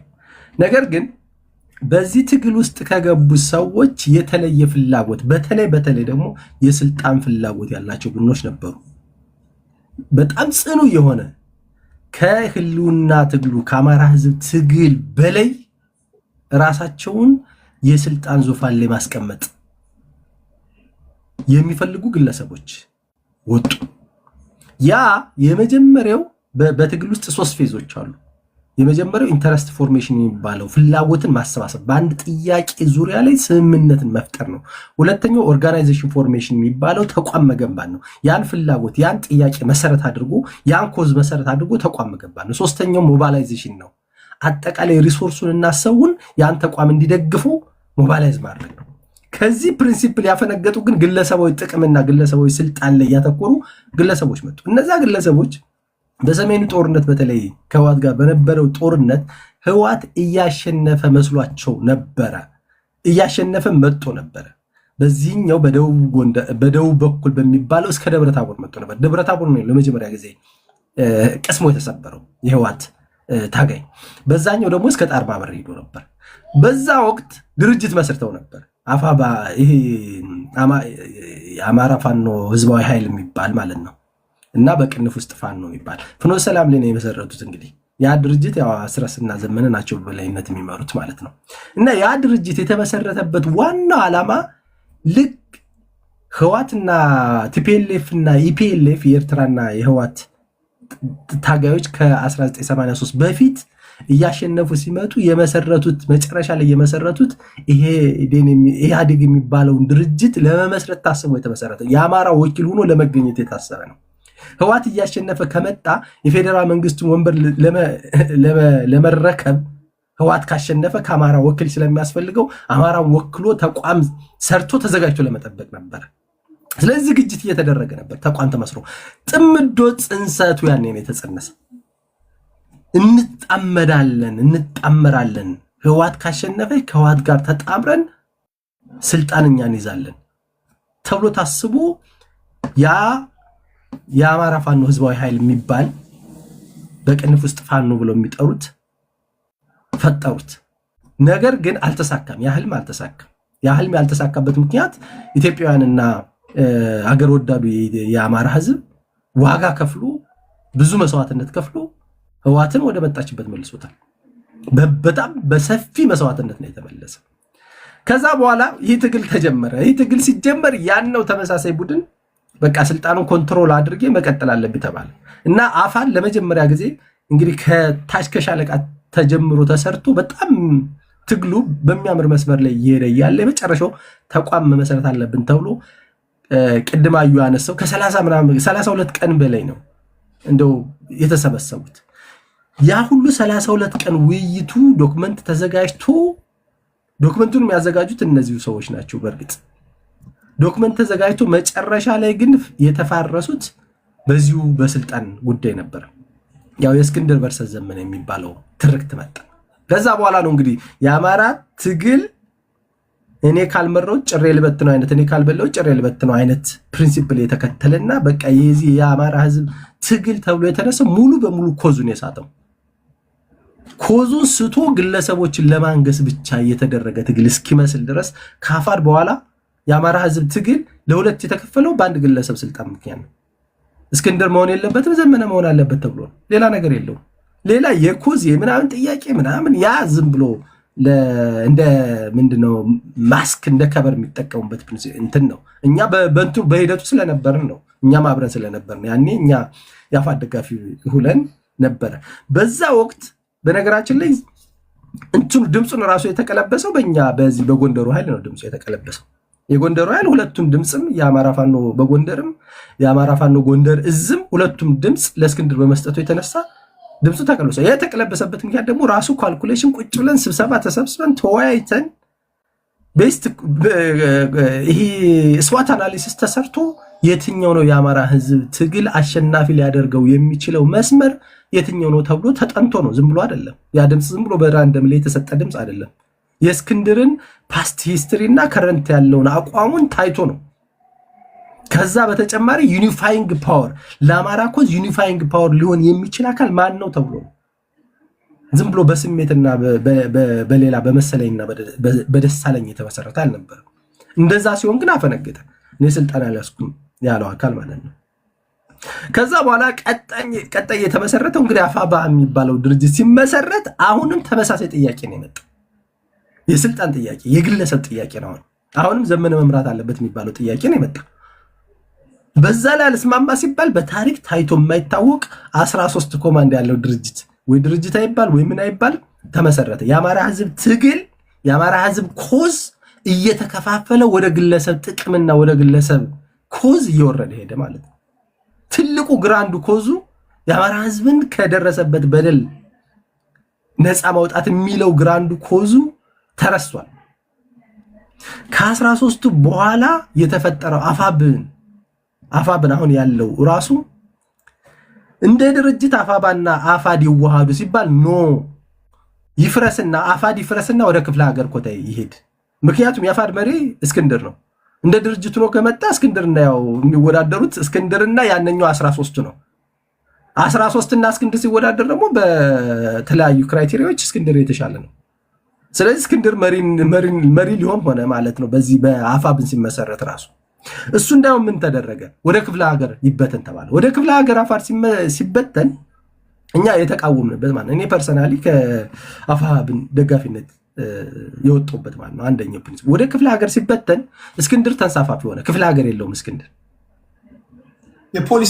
ነገር ግን በዚህ ትግል ውስጥ ከገቡ ሰዎች የተለየ ፍላጎት በተለይ ደግሞ የስልጣን ፍላጎት ያላቸው ቡድኖች ነበሩ። በጣም ጽኑ የሆነ ከህልውና ትግሉ ከአማራ ህዝብ ትግል በላይ ራሳቸውን የስልጣን ዙፋን ላይ ማስቀመጥ የሚፈልጉ ግለሰቦች ወጡ። ያ የመጀመሪያው በትግል ውስጥ 3 ፌዞች አሉ። የመጀመሪያው ኢንተረስት ፎርሜሽን የሚባለው ፍላጎትን ማሰባሰብ፣ በአንድ ጥያቄ ዙሪያ ላይ ስምምነትን መፍጠር ነው። ሁለተኛው ኦርጋናይዜሽን ፎርሜሽን የሚባለው ተቋም መገንባት ነው። ያን ፍላጎት ያን ጥያቄ መሰረት አድርጎ ያን ኮዝ መሰረት አድርጎ ተቋም መገንባት ነው። ሶስተኛው ሞባላይዜሽን ነው። አጠቃላይ ሪሶርሱን እና ሰውን ያን ተቋም እንዲደግፉ ሞባላይዝ ማድረግ ነው። ከዚህ ፕሪንሲፕል ያፈነገጡ ግን ግለሰባዊ ጥቅምና ግለሰባዊ ስልጣን ላይ ያተኮሩ ግለሰቦች መጡ። እነዛ ግለሰቦች በሰሜኑ ጦርነት በተለይ ከህወሓት ጋር በነበረው ጦርነት ህወሓት እያሸነፈ መስሏቸው ነበረ፣ እያሸነፈ መጥቶ ነበረ። በዚህኛው በደቡብ በኩል በሚባለው እስከ ደብረታቦር መጥቶ ነበር። ደብረታቦር ነው ለመጀመሪያ ጊዜ ቅስሞ የተሰበረው የህወሓት ታጋይ። በዛኛው ደግሞ እስከ ጣርማ በር ሄዶ ነበር። በዛ ወቅት ድርጅት መስርተው ነበር። አፋባ ይሄ አማራ ፋኖ ህዝባዊ ኃይል የሚባል ማለት ነው። እና በቅንፍ ውስጥ ፋኖ የሚባል ፍኖተ ሰላም ላይ ነው የመሰረቱት። እንግዲህ ያ ድርጅት ያው አስረስና ዘመነ ናቸው በላይነት የሚመሩት ማለት ነው። እና ያ ድርጅት የተመሰረተበት ዋናው ዓላማ ልክ ህዋትና ቲፒኤልኤፍ እና ኢፒኤልኤፍ የኤርትራና የህዋት ታጋዮች ከ1983 በፊት እያሸነፉ ሲመጡ የመሰረቱት መጨረሻ ላይ የመሰረቱት ይሄ ኢህአዴግ የሚባለውን ድርጅት ለመመስረት ታስቦ የተመሰረተ የአማራ ወኪል ሆኖ ለመገኘት የታሰበ ነው። ህዋት እያሸነፈ ከመጣ የፌዴራል መንግስቱን ወንበር ለመረከብ ህዋት ካሸነፈ ከአማራ ወኪል ስለሚያስፈልገው አማራን ወክሎ ተቋም ሰርቶ ተዘጋጅቶ ለመጠበቅ ነበር። ስለዚህ ዝግጅት እየተደረገ ነበር። ተቋም ተመስሮ ጥምዶ ጽንሰቱ ያኔ ነው የተጸነሰ። እንጣመራለን ህዋት ካሸነፈ ከህዋት ጋር ተጣምረን ስልጣንኛ እንይዛለን ተብሎ ታስቦ ያ የአማራ ፋኖ ህዝባዊ ኃይል የሚባል በቅንፍ ውስጥ ፋኖ ብለው የሚጠሩት ፈጠሩት። ነገር ግን አልተሳካም። ያህልም አልተሳካም። ያህልም ያልተሳካበት ምክንያት ኢትዮጵያውያንና አገር ወዳዱ የአማራ ህዝብ ዋጋ ከፍሎ ብዙ መስዋዕትነት ከፍሎ ህዋትን ወደ መጣችበት መልሶታል። በጣም በሰፊ መስዋዕትነት ነው የተመለሰ። ከዛ በኋላ ይህ ትግል ተጀመረ። ይህ ትግል ሲጀመር ያነው ተመሳሳይ ቡድን በቃ ስልጣኑን ኮንትሮል አድርጌ መቀጠል አለብኝ ተባለ እና አፋን ለመጀመሪያ ጊዜ እንግዲህ ከታች ከሻለቃ ተጀምሮ ተሰርቶ በጣም ትግሉ በሚያምር መስመር ላይ እየሄደ ያለ የመጨረሻው ተቋም መመሰረት አለብን ተብሎ ቅድም አዩ ያነሳው ከ32 ቀን በላይ ነው እንደው የተሰበሰቡት። ያ ሁሉ 32 ቀን ውይይቱ ዶክመንት ተዘጋጅቶ ዶክመንቱን የሚያዘጋጁት እነዚሁ ሰዎች ናቸው። በእርግጥ ዶክመንት ተዘጋጅቶ መጨረሻ ላይ ግን የተፋረሱት በዚሁ በስልጣን ጉዳይ ነበር። ያው የእስክንድር ቨርሰስ ዘመነ የሚባለው ትርክት መጣ። ከዛ በኋላ ነው እንግዲህ የአማራ ትግል እኔ ካልመረው ጭሬ ልበት ነው አይነት እኔ ካልበለው ጭሬ ልበት ነው አይነት ፕሪንሲፕል የተከተለና በቃ የዚህ የአማራ ህዝብ ትግል ተብሎ የተነሳ ሙሉ በሙሉ ኮዙን የሳተው ኮዙን ስቶ ግለሰቦችን ለማንገስ ብቻ የተደረገ ትግል እስኪመስል ድረስ ካፋድ በኋላ የአማራ ህዝብ ትግል ለሁለት የተከፈለው በአንድ ግለሰብ ስልጣን ምክንያት ነው። እስክንድር መሆን የለበትም ዘመነ መሆን አለበት ተብሎ ሌላ ነገር የለውም። ሌላ የኮዝ የምናምን ጥያቄ ምናምን ያ ዝም ብሎ እንደ ምንድነው ማስክ እንደ ከበር የሚጠቀሙበት እንትን ነው። እኛ በሂደቱ ስለነበርን ነው። እኛም አብረን ስለነበርን ያኔ እኛ የአፋድ ደጋፊ ሁለን ነበረ። በዛ ወቅት በነገራችን ላይ እንትኑ ድምፁን ራሱ የተቀለበሰው በእኛ በዚህ በጎንደሩ ኃይል ነው ድምፁ የተቀለበሰው። የጎንደሩ ኃይል ሁለቱም ድምፅም የአማራ ፋኖ በጎንደርም የአማራ ፋኖ ጎንደር እዝም ሁለቱም ድምፅ ለእስክንድር በመስጠቱ የተነሳ ድምፁ ተቀልብሷል። የተቀለበሰበት ምክንያት ደግሞ ራሱ ካልኩሌሽን ቁጭ ብለን ስብሰባ ተሰብስበን ተወያይተን ይሄ ስዋት አናሊሲስ ተሰርቶ የትኛው ነው የአማራ ህዝብ ትግል አሸናፊ ሊያደርገው የሚችለው መስመር የትኛው ነው ተብሎ ተጠንቶ ነው። ዝም ብሎ አይደለም። ያ ድምፅ ዝም ብሎ በራንደም ላይ የተሰጠ ድምፅ አይደለም። የእስክንድርን ፓስት ሂስትሪ እና ከረንት ያለውን አቋሙን ታይቶ ነው። ከዛ በተጨማሪ ዩኒፋይንግ ፓወር ለአማራ ኮዝ ዩኒፋይንግ ፓወር ሊሆን የሚችል አካል ማን ነው ተብሎ ነው። ዝም ብሎ በስሜትና በሌላ በመሰለኝና በደሳለኝ የተመሰረተ አልነበረም። እንደዛ ሲሆን ግን አፈነገጠ። እኔ ስልጣን አልያዝኩም ያለው አካል ማለት ነው። ከዛ በኋላ ቀጣይ የተመሰረተው እንግዲህ አፋባ የሚባለው ድርጅት ሲመሰረት አሁንም ተመሳሳይ ጥያቄ ነው የመጣው። የስልጣን ጥያቄ፣ የግለሰብ ጥያቄ ነው። አሁንም ዘመነ መምራት አለበት የሚባለው ጥያቄ ነው የመጣው። በዛ ላይ አልስማማ ሲባል በታሪክ ታይቶ የማይታወቅ 13 ኮማንድ ያለው ድርጅት ወይ ድርጅት አይባል ወይ ምን አይባል ተመሰረተ። የአማራ ህዝብ ትግል የአማራ ህዝብ ኮዝ እየተከፋፈለ ወደ ግለሰብ ጥቅምና ወደ ግለሰብ ኮዝ እየወረደ ሄደ ማለት ነው። ትልቁ ግራንዱ ኮዙ የአማራ ህዝብን ከደረሰበት በደል ነፃ ማውጣት የሚለው ግራንዱ ኮዙ ተረስቷል። ከ13ቱ በኋላ የተፈጠረው አፋብን አሁን ያለው ራሱ እንደ ድርጅት አፋባና አፋድ ይዋሃዱ ሲባል ኖ ይፍረስና አፋድ ይፍረስና ወደ ክፍለ ሀገር ኮታ ይሄድ። ምክንያቱም የአፋድ መሪ እስክንድር ነው። እንደ ድርጅቱ ነው ከመጣ እስክንድርና ያው የሚወዳደሩት እስክንድርና ያነኛው 13 ነው። 13 እና እስክንድር ሲወዳደር ደግሞ በተለያዩ ክራይቴሪያዎች እስክንድር የተሻለ ነው። ስለዚህ እስክንድር መሪ ሊሆን ሆነ ማለት ነው። በዚህ በአፋብን ሲመሰረት ራሱ እሱ እንዳው ምን ተደረገ? ወደ ክፍለ ሀገር ይበተን ተባለ። ወደ ክፍለ ሀገር አፋር ሲበተን እኛ የተቃወምንበት ማለት እኔ ፐርሰናሊ ከአፋብን ደጋፊነት የወጣሁበት ማለት ነው። አንደኛው ፕሪንሲፕል ወደ ክፍለ ሀገር ሲበተን እስክንድር ተንሳፋፊ ሆነ። ክፍለ ሀገር የለውም እስክንድር።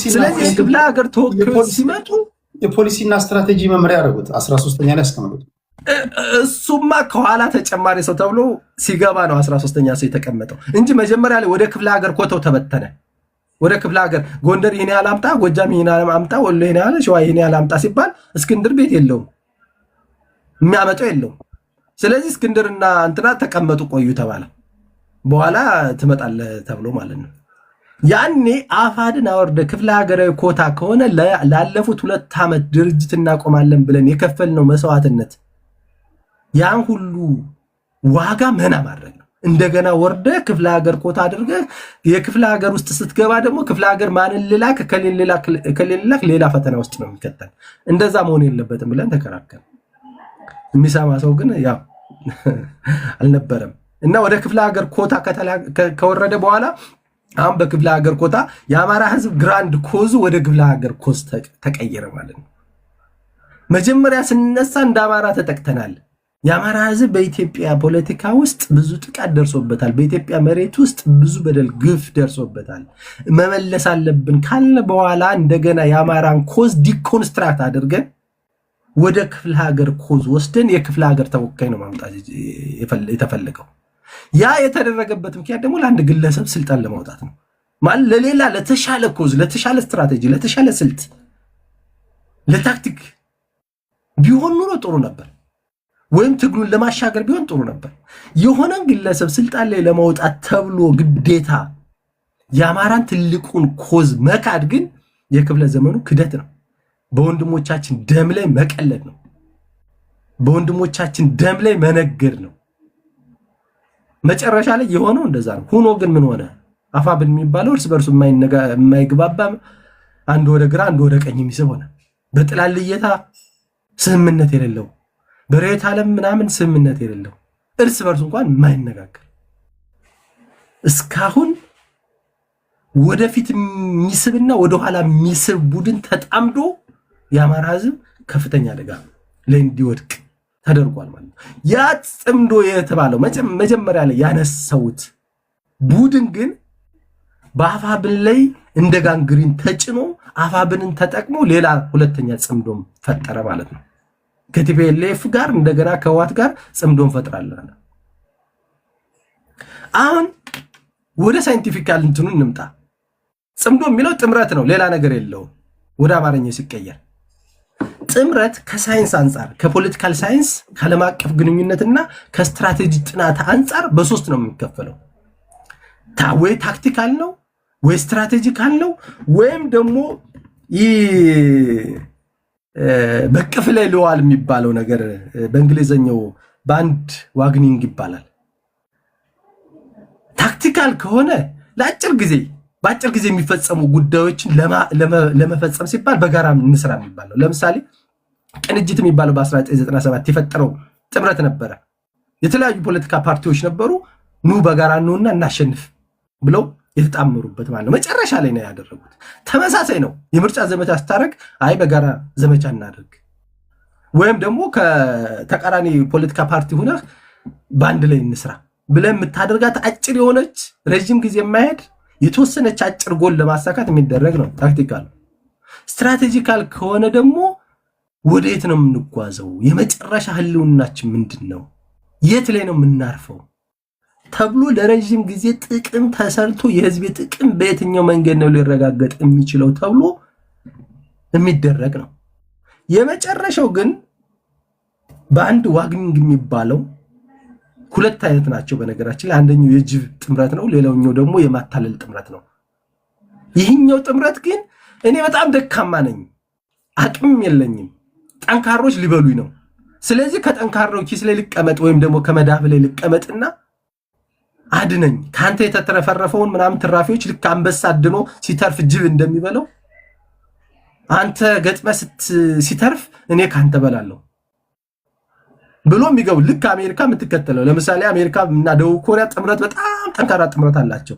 ስለዚህ ክፍለ ሀገር ተወካዮች ሲመጡ
የፖሊሲና ስትራቴጂ መመሪያ ያደረጉት 13ኛ ላይ ያስቀመጡት
እሱማ ከኋላ ተጨማሪ ሰው ተብሎ ሲገባ ነው 13ኛ ሰው የተቀመጠው እንጂ መጀመሪያ ላይ ወደ ክፍለ ሀገር ኮተው ተበተነ። ወደ ክፍለ ሀገር ጎንደር ይሄን ያህል አምጣ፣ ጎጃም ይሄን ያህል አምጣ፣ ወሎ ይሄን ያህል፣ ሸዋ ይሄን ያህል አምጣ ሲባል እስክንድር ቤት የለውም፣ የሚያመጣው የለውም። ስለዚህ እስክንድርና እንትና ተቀመጡ ቆዩ ተባለ። በኋላ ትመጣለህ ተብሎ ማለት ነው። ያኔ አፋድን አወርደ ክፍለ ሀገራዊ ኮታ ከሆነ ላለፉት 2 ዓመት ድርጅት እናቆማለን ብለን የከፈልነው መስዋዕትነት ያን ሁሉ ዋጋ መና ማድረግ ነው። እንደገና ወርደ ክፍለ ሀገር ኮታ አድርገ የክፍለ ሀገር ውስጥ ስትገባ ደግሞ ክፍለ ሀገር ማንን ልላክ ከሌላክ ሌላ ፈተና ውስጥ ነው የሚከተል። እንደዛ መሆን የለበትም ብለን ተከራከረ። የሚሰማ ሰው ግን ያው አልነበረም እና ወደ ክፍለ ሀገር ኮታ ከወረደ በኋላ አሁን በክፍለ ሀገር ኮታ የአማራ ህዝብ ግራንድ ኮዙ ወደ ክፍለ ሀገር ኮዝ ተቀየረ ማለት ነው። መጀመሪያ ስንነሳ እንደ አማራ ተጠቅተናል። የአማራ ህዝብ በኢትዮጵያ ፖለቲካ ውስጥ ብዙ ጥቃት ደርሶበታል። በኢትዮጵያ መሬት ውስጥ ብዙ በደል ግፍ ደርሶበታል። መመለስ አለብን ካለ በኋላ እንደገና የአማራን ኮዝ ዲኮንስትራክት አድርገን ወደ ክፍለ ሀገር ኮዝ ወስደን የክፍለ ሀገር ተወካይ ነው ማምጣት የተፈለገው። ያ የተደረገበት ምክንያት ደግሞ ለአንድ ግለሰብ ስልጣን ለማውጣት ነው ማለት ለሌላ ለተሻለ ኮዝ፣ ለተሻለ ስትራቴጂ፣ ለተሻለ ስልት፣ ለታክቲክ ቢሆን ኑሮ ጥሩ ነበር። ወይም ትግሉን ለማሻገር ቢሆን ጥሩ ነበር። የሆነን ግለሰብ ስልጣን ላይ ለማውጣት ተብሎ ግዴታ የአማራን ትልቁን ኮዝ መካድ ግን የክፍለ ዘመኑ ክደት ነው። በወንድሞቻችን ደም ላይ መቀለድ ነው። በወንድሞቻችን ደም ላይ መነገድ ነው። መጨረሻ ላይ የሆነው እንደዛ ነው። ሆኖ ግን ምን ሆነ? አፋብን የሚባለው እርስ በርሱ የማይግባባ አንድ ወደ ግራ አንድ ወደ ቀኝ የሚስብ ሆነ። በጥላል ልየታ ስምምነት የሌለው በሬት ዓለም ምናምን ስምምነት የሌለው እርስ በርሱ እንኳን የማይነጋገር እስካሁን ወደፊት የሚስብና ወደኋላ የሚስብ ቡድን ተጣምዶ የአማራ ህዝብ ከፍተኛ አደጋ ላይ እንዲወድቅ ተደርጓል ማለት ነው። ያ ጽምዶ የተባለው መጀመሪያ ላይ ያነሳውት ቡድን ግን በአፋብን ላይ እንደ ጋንግሪን ተጭኖ አፋብንን ተጠቅሞ ሌላ ሁለተኛ ጽምዶም ፈጠረ ማለት ነው። ከቲፒኤልኤፍ ጋር እንደገና ከዋት ጋር ጽምዶን ፈጥራለን። አሁን ወደ ሳይንቲፊካል እንትኑን እንምጣ። ጽምዶ የሚለው ጥምረት ነው፣ ሌላ ነገር የለውም። ወደ አማርኛ ሲቀየር ጥምረት ከሳይንስ አንጻር ከፖለቲካል ሳይንስ ከዓለም አቀፍ ግንኙነትና ከስትራቴጂ ጥናት አንጻር በሶስት ነው የሚከፈለው። ወይ ታክቲካል ነው ወይ ስትራቴጂካል ነው ወይም ደግሞ በቅፍ ላይ ለዋል የሚባለው ነገር በእንግሊዘኛው ባንድ ዋግኒንግ ይባላል። ታክቲካል ከሆነ በአጭር ጊዜ የሚፈጸሙ ጉዳዮችን ለመፈጸም ሲባል በጋራ እንስራ የሚባለው። ለምሳሌ ቅንጅት የሚባለው በ1997 የፈጠረው ጥምረት ነበረ። የተለያዩ ፖለቲካ ፓርቲዎች ነበሩ። ኑ በጋራ ነውና እናሸንፍ ብለው የተጣመሩበት ማለት ነው። መጨረሻ ላይ ነው ያደረጉት። ተመሳሳይ ነው። የምርጫ ዘመቻ ስታደርግ አይ በጋራ ዘመቻ እናደርግ ወይም ደግሞ ከተቃራኒ ፖለቲካ ፓርቲ ሆነ በአንድ ላይ እንስራ ብለን የምታደርጋት አጭር የሆነች ረጅም ጊዜ የማይሄድ የተወሰነች አጭር ጎል ለማሳካት የሚደረግ ነው ታክቲካል። ስትራቴጂካል ከሆነ ደግሞ ወዴት ነው የምንጓዘው? የመጨረሻ ህልውናችን ምንድን ነው? የት ላይ ነው የምናርፈው ተብሎ ለረጅም ጊዜ ጥቅም ተሰርቶ የህዝብ ጥቅም በየትኛው መንገድ ነው ሊረጋገጥ የሚችለው ተብሎ የሚደረግ ነው። የመጨረሻው ግን በአንድ ዋግኒንግ የሚባለው ሁለት አይነት ናቸው። በነገራችን ላይ አንደኛው የጅብ ጥምረት ነው፣ ሌላኛው ደግሞ የማታለል ጥምረት ነው። ይህኛው ጥምረት ግን እኔ በጣም ደካማ ነኝ፣ አቅምም የለኝም፣ ጠንካሮች ሊበሉኝ ነው። ስለዚህ ከጠንካራው ኪስ ላይ ልቀመጥ ወይም ደግሞ ከመዳፍ ላይ ልቀመጥና አድነኝ ካንተ የተተረፈረፈውን ምናምን ትራፊዎች ልክ አንበሳ አድኖ ሲተርፍ ጅብ እንደሚበለው አንተ ገጥመ ሲተርፍ እኔ ካንተ በላለሁ ብሎ የሚገቡ ልክ አሜሪካ የምትከተለው። ለምሳሌ አሜሪካ እና ደቡብ ኮሪያ ጥምረት በጣም ጠንካራ ጥምረት አላቸው።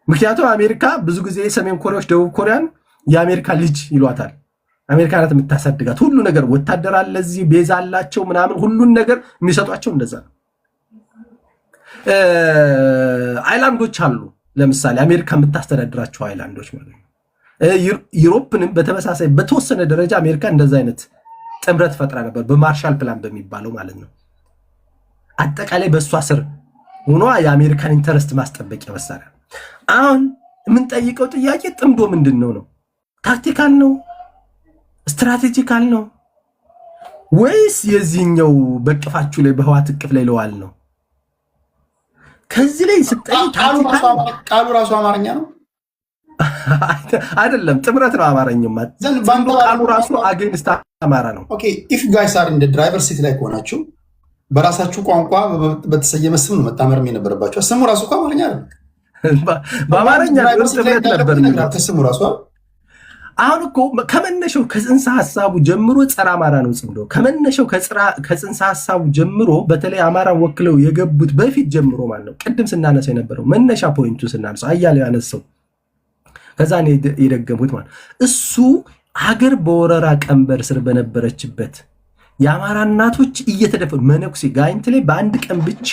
ምክንያቱም አሜሪካ ብዙ ጊዜ ሰሜን ኮሪያዎች ደቡብ ኮሪያን የአሜሪካ ልጅ ይሏታል። አሜሪካ ናት የምታሳድጋት። ሁሉ ነገር ወታደር አለ እዚህ ቤዛ አላቸው ምናምን ሁሉን ነገር የሚሰጧቸው እንደዛ ነው። አይላንዶች አሉ ለምሳሌ አሜሪካ የምታስተዳድራቸው አይላንዶች ማለት ነው። ዩሮፕንም በተመሳሳይ በተወሰነ ደረጃ አሜሪካ እንደዛ አይነት ጥምረት ፈጥራ ነበር በማርሻል ፕላን በሚባለው ማለት ነው። አጠቃላይ በእሷ ስር ሆኖ የአሜሪካን ኢንተረስት ማስጠበቂያ መሳሪያ። አሁን የምንጠይቀው ጥያቄ ጥምዶ ምንድን ነው ነው? ታክቲካል ነው? ስትራቴጂካል ነው? ወይስ የዚህኛው በቅፋችሁ ላይ በህዋት እቅፍ ላይ ለዋል ነው? ከዚህ ላይ ስጠይቅ
ቃሉ ራሱ አማርኛ ነው
አይደለም፣ ጥምረት ነው አማርኛው ማለት ቃሉ ራሱ አጌንስት አማራ ነው።
ኦኬ ኢፍ ጋይስ አር ኢን ዘ ድራይቨር ሲት ላይ ከሆናችሁ በራሳችሁ ቋንቋ በተሰየመ ስም ነው መጣመርም የነበረባችሁ። ስሙ ራሱ እኮ አማርኛ አይደለም፣
በአማርኛ ጥምረት ነበር
ስሙ ራሱ።
አሁን እኮ ከመነሻው ከጽንሰ ሐሳቡ ጀምሮ ጸረ አማራ ነው ጽምዶ። ከመነሻው ከጽንሰ ሐሳቡ ጀምሮ በተለይ አማራን ወክለው የገቡት በፊት ጀምሮ ማለት ነው። ቅድም ስናነሳው የነበረው መነሻ ፖይንቱ ስናነሳው አያሌው ያነሳው ከዛ ነው የደገሙት ማለት እሱ ሀገር በወረራ ቀንበር ስር በነበረችበት የአማራ እናቶች እየተደፈሩ መነኩሴ ጋይንት ላይ በአንድ ቀን ብቻ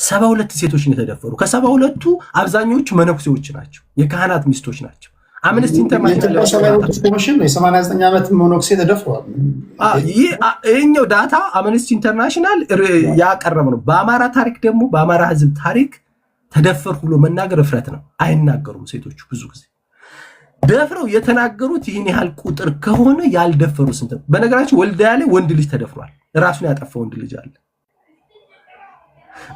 72 ሴቶች ነው የተደፈሩ። ከ72ቱ አብዛኞቹ መነኩሴዎች ናቸው፣ የካህናት ሚስቶች ናቸው። አምነስቲ ኢንተርናሽናል
የ89 ዓመት መነኩሴ ተደፍረዋል።
ይሄኛው ዳታ አምነስቲ ኢንተርናሽናል ያቀረበ ነው። በአማራ ታሪክ ደግሞ በአማራ ሕዝብ ታሪክ ተደፈርኩ ብሎ መናገር እፍረት ነው። አይናገሩም ሴቶቹ ብዙ ጊዜ ደፍረው የተናገሩት ይህን ያህል ቁጥር ከሆነ ያልደፈሩ ስንት ነው? በነገራችን ወልዲያ ላይ ወንድ ልጅ ተደፍሯል። ራሱን ያጠፋ ወንድ ልጅ አለ።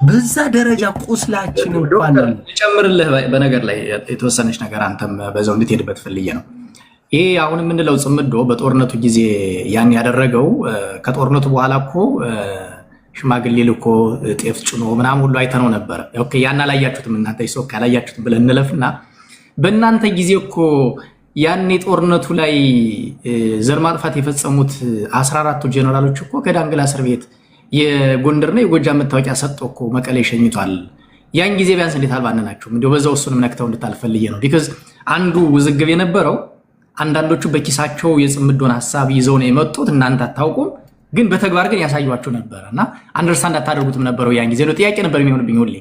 በዛ ደረጃ ቁስላችን እንኳን
ጨምርልህ በነገር ላይ የተወሰነች ነገር አንተም በዛው እንድትሄድበት ፈልዬ ነው። ይሄ አሁን የምንለው ጽምዶ በጦርነቱ ጊዜ ያን ያደረገው ከጦርነቱ በኋላ እኮ ሽማግሌ ልኮ ጤፍ ጭኖ ምናምን ሁሉ አይተነው ነበረ። ኦኬ ያን አላያችሁትም እናንተ ይሶ ካላያችሁትም ብለን እንለፍና በእናንተ ጊዜ እኮ ያኔ ጦርነቱ ላይ ዘር ማጥፋት የፈጸሙት 14ቱ ጄኔራሎች እኮ ከዳንግላ እስር ቤት የጎንደርና የጎጃም መታወቂያ ሰጥቶ እኮ መቀሌ ሸኝቷል። ያን ጊዜ ቢያንስ እንዴት አልባነናችሁም? እንዲያው በዛው እሱንም ነክተው እንድታልፈልየ ነው። ቢካዝ አንዱ ውዝግብ የነበረው አንዳንዶቹ በኪሳቸው የጽምዶን ሐሳብ ይዘው ነው የመጡት፣ እናንተ አታውቁም፣ ግን በተግባር ግን ያሳዩዋችሁ ነበር እና አንደርስታንድ አታደርጉትም ነበረው። ያን ጊዜ ነው ጥያቄ ነበር የሚሆንብኝ ሁሌ።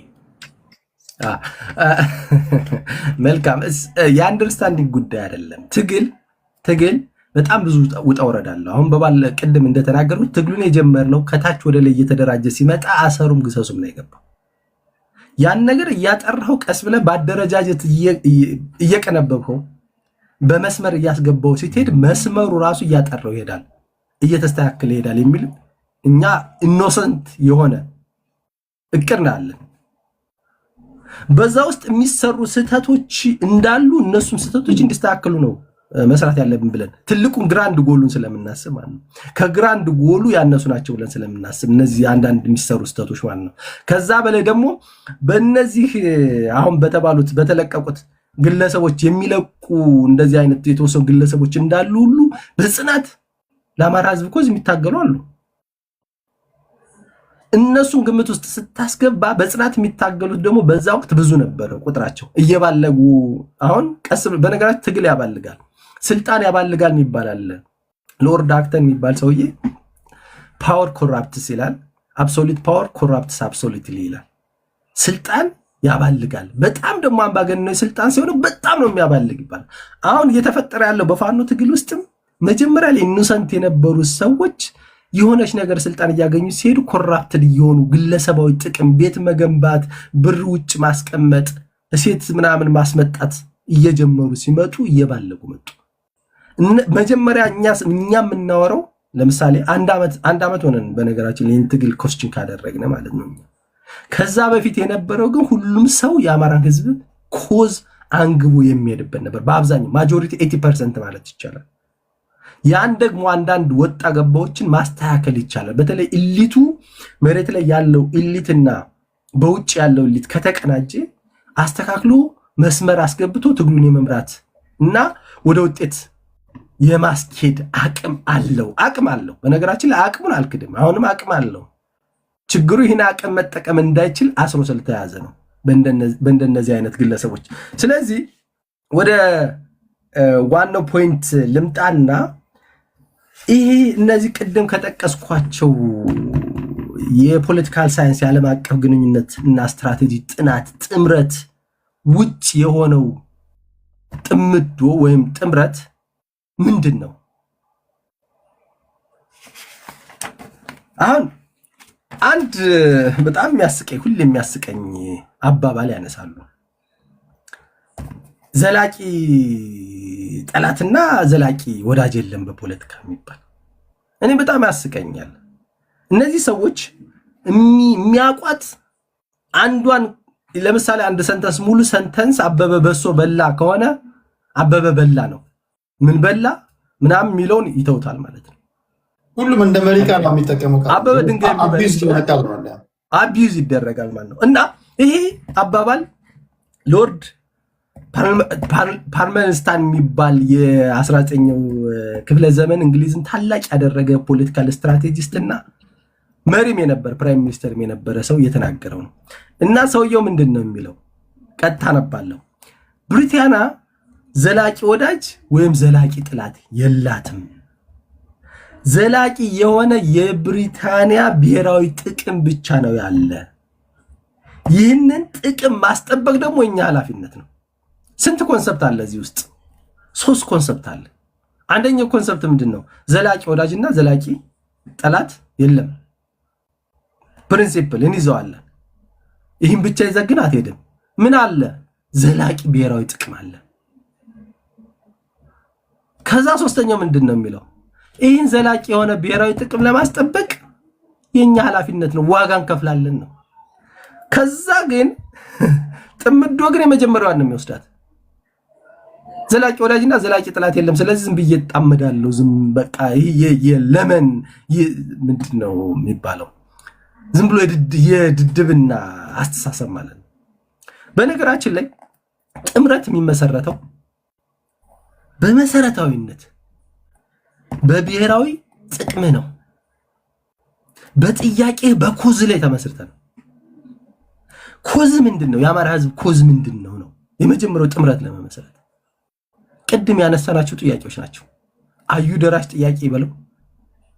መልካም የአንደርስታንዲንግ ጉዳይ አይደለም። ትግል በጣም ብዙ ውጣ ውረድ አለው። አሁን በባለ ቅድም እንደተናገሩት ትግሉን የጀመርነው ከታች ወደ ላይ እየተደራጀ ሲመጣ አሰሩም ግሰሱም ነው የገባው። ያን ነገር እያጠራው ቀስ ብለህ በአደረጃጀት እየቀነበብከው በመስመር እያስገባው ሲሄድ መስመሩ ራሱ እያጠራው ይሄዳል፣ እየተስተካከለ ይሄዳል የሚል እኛ ኢኖሰንት የሆነ እቅድ አለን። በዛ ውስጥ የሚሰሩ ስህተቶች እንዳሉ እነሱም ስህተቶች እንዲስተካከሉ ነው መስራት ያለብን ብለን ትልቁን ግራንድ ጎሉን ስለምናስብ ማለት ነው። ከግራንድ ጎሉ ያነሱ ናቸው ብለን ስለምናስብ እነዚህ አንዳንድ የሚሰሩ ስህተቶች ማለት ነው። ከዛ በላይ ደግሞ በእነዚህ አሁን በተባሉት በተለቀቁት ግለሰቦች የሚለቁ እንደዚህ አይነት የተወሰኑ ግለሰቦች እንዳሉ ሁሉ በጽናት ለአማራ ሕዝብ ኮዝ የሚታገሉ አሉ። እነሱን ግምት ውስጥ ስታስገባ በጽናት የሚታገሉት ደግሞ በዛ ወቅት ብዙ ነበር ቁጥራቸው እየባለጉ። አሁን ቀስ በነገራችን ትግል ያባልጋል፣ ስልጣን ያባልጋል የሚባል አለ። ሎርድ አክተን የሚባል ሰውዬ ፓወር ኮራፕትስ ይላል፣ አብሶሉት ፓወር ኮራፕትስ አብሶሉትሊ ይላል። ስልጣን ያባልጋል። በጣም ደግሞ አምባገነናዊ ስልጣን ሲሆን በጣም ነው የሚያባልግ ይባላል። አሁን እየተፈጠረ ያለው በፋኖ ትግል ውስጥም መጀመሪያ ላይ ኢኖሰንት የነበሩ ሰዎች የሆነች ነገር ስልጣን እያገኙ ሲሄዱ ኮራፕትድ እየሆኑ ግለሰባዊ ጥቅም፣ ቤት መገንባት፣ ብር ውጭ ማስቀመጥ፣ ሴት ምናምን ማስመጣት እየጀመሩ ሲመጡ እየባለጉ መጡ። መጀመሪያ እኛ የምናወራው ለምሳሌ አንድ ዓመት ሆነን በነገራችን ላይ ትግል ኮስችን ካደረግነ ማለት ነው። ከዛ በፊት የነበረው ግን ሁሉም ሰው የአማራን ሕዝብ ኮዝ አንግቡ የሚሄድበት ነበር። በአብዛኛው ማጆሪቲ 80% ማለት ይቻላል። ያን ደግሞ አንዳንድ ወጣ ገባዎችን ማስተካከል ይቻላል። በተለይ ኢሊቱ መሬት ላይ ያለው ኢሊትና በውጭ ያለው ኢሊት ከተቀናጀ አስተካክሎ መስመር አስገብቶ ትግሉን የመምራት እና ወደ ውጤት የማስኬድ አቅም አለው። በነገራችን ላይ አቅሙን አልክድም፣ አሁንም አቅም አለው። ችግሩ ይህን አቅም መጠቀም እንዳይችል አስሮ ስለተያዘ ነው። በእንደነዚህ አይነት ግለሰቦች። ስለዚህ ወደ ዋናው ፖይንት ልምጣና ይሄ እነዚህ ቅድም ከጠቀስኳቸው የፖለቲካል ሳይንስ የዓለም አቀፍ ግንኙነት እና ስትራቴጂ ጥናት ጥምረት ውጭ የሆነው ጥምዶ ወይም ጥምረት ምንድን ነው? አሁን አንድ በጣም የሚያስቀኝ ሁሌ የሚያስቀኝ አባባል ያነሳሉ። ዘላቂ ጠላትና ዘላቂ ወዳጅ የለም በፖለቲካ የሚባል እኔ በጣም ያስቀኛል። እነዚህ ሰዎች የሚያውቋት አንዷን ለምሳሌ አንድ ሰንተንስ ሙሉ ሰንተንስ አበበ በሶ በላ ከሆነ አበበ በላ ነው፣ ምን በላ ምናምን የሚለውን ይተውታል ማለት ነው።
ሁሉም እንደ መሪ ቃል ነው የሚጠቀመው።
አበበ ድንጋይ አቢዩዝ ይደረጋል ማለት ነው። እና ይሄ አባባል ሎርድ ፓልመርስቶን የሚባል የ19ኛው ክፍለ ዘመን እንግሊዝን ታላቅ ያደረገ ፖለቲካል ስትራቴጂስት እና መሪም የነበር ፕራይም ሚኒስተርም የነበረ ሰው እየተናገረው ነው። እና ሰውየው ምንድን ነው የሚለው? ቀጥታ አነባለሁ። ብሪታንያ ዘላቂ ወዳጅ ወይም ዘላቂ ጥላት የላትም። ዘላቂ የሆነ የብሪታንያ ብሔራዊ ጥቅም ብቻ ነው ያለ። ይህንን ጥቅም ማስጠበቅ ደግሞ የኛ ኃላፊነት ነው። ስንት ኮንሰፕት አለ እዚህ ውስጥ? 3 ኮንሰፕት አለ። አንደኛው ኮንሰፕት ምንድን ነው? ዘላቂ ወዳጅና ዘላቂ ጠላት የለም። ፕሪንሲፕል እንይዘዋለን። ይህን ብቻ ይዘግን አትሄድም። ምን አለ? ዘላቂ ብሔራዊ ጥቅም አለ። ከዛ ሶስተኛው ምንድን ነው የሚለው? ይህን ዘላቂ የሆነ ብሔራዊ ጥቅም ለማስጠበቅ የኛ ኃላፊነት ነው፣ ዋጋ እንከፍላለን ነው። ከዛ ግን ጥምዶ ግን የመጀመሪያዋን ነው የሚወስዳት። ዘላቂ ወዳጅና ዘላቂ ጥላት የለም። ስለዚህ ዝም ብዬ እጣመዳለሁ። ዝም በቃ የለመን ምንድን ነው የሚባለው? ዝም ብሎ የድድብና አስተሳሰብ ማለት ነው። በነገራችን ላይ ጥምረት የሚመሰረተው በመሰረታዊነት በብሔራዊ ጥቅም ነው። በጥያቄ በኮዝ ላይ ተመስርተ ነው። ኮዝ ምንድን ነው? የአማራ ህዝብ ኮዝ ምንድን ነው ነው የመጀመሪያው ጥምረት ለመመሰረት ቅድም ያነሳናቸው ጥያቄዎች ናቸው። አዩ ደራሽ ጥያቄ ይበለው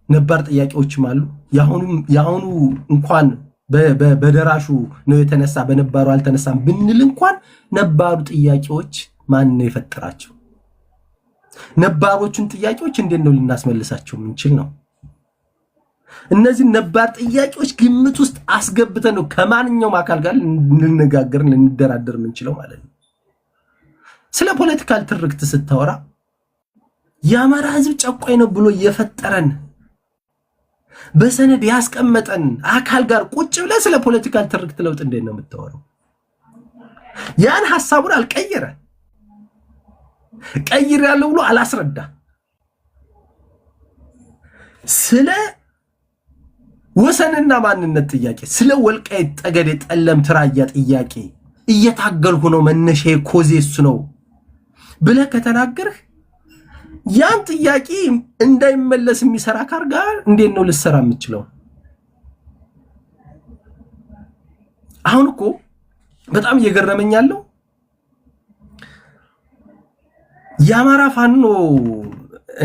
ነባር ጥያቄዎችም አሉ። ያሁኑ እንኳን በደራሹ ነው የተነሳ በነባሩ አልተነሳም ብንል እንኳን ነባሩ ጥያቄዎች ማን ነው የፈጠራቸው? ነባሮቹን ጥያቄዎች እንዴት ነው ልናስመልሳቸው የምንችል ነው? እነዚህ ነባር ጥያቄዎች ግምት ውስጥ አስገብተን ነው ከማንኛውም አካል ጋር ልንነጋገር ልንደራደር የምንችለው ማለት ነው። ስለ ፖለቲካል ትርክት ስታወራ የአማራ ህዝብ ጨቋኝ ነው ብሎ የፈጠረን በሰነድ ያስቀመጠን አካል ጋር ቁጭ ብለ ስለ ፖለቲካል ትርክት ለውጥ እንዴት ነው የምታወራው? ያን ሐሳቡን አልቀየረ ቀይር ያለው ብሎ አላስረዳ። ስለ ወሰንና ማንነት ጥያቄ፣ ስለ ወልቃይት ጠገዴ ጠለምት ራያ ጥያቄ እየታገልኩ ነው መነሻዬ ኮዜ እሱ ነው ብለህ ከተናገርህ ያን ጥያቄ እንዳይመለስ የሚሰራ አካል ጋር እንዴት ነው ልሰራ የምችለው? አሁን እኮ በጣም እየገረመኝ ያለው የአማራ ፋኖ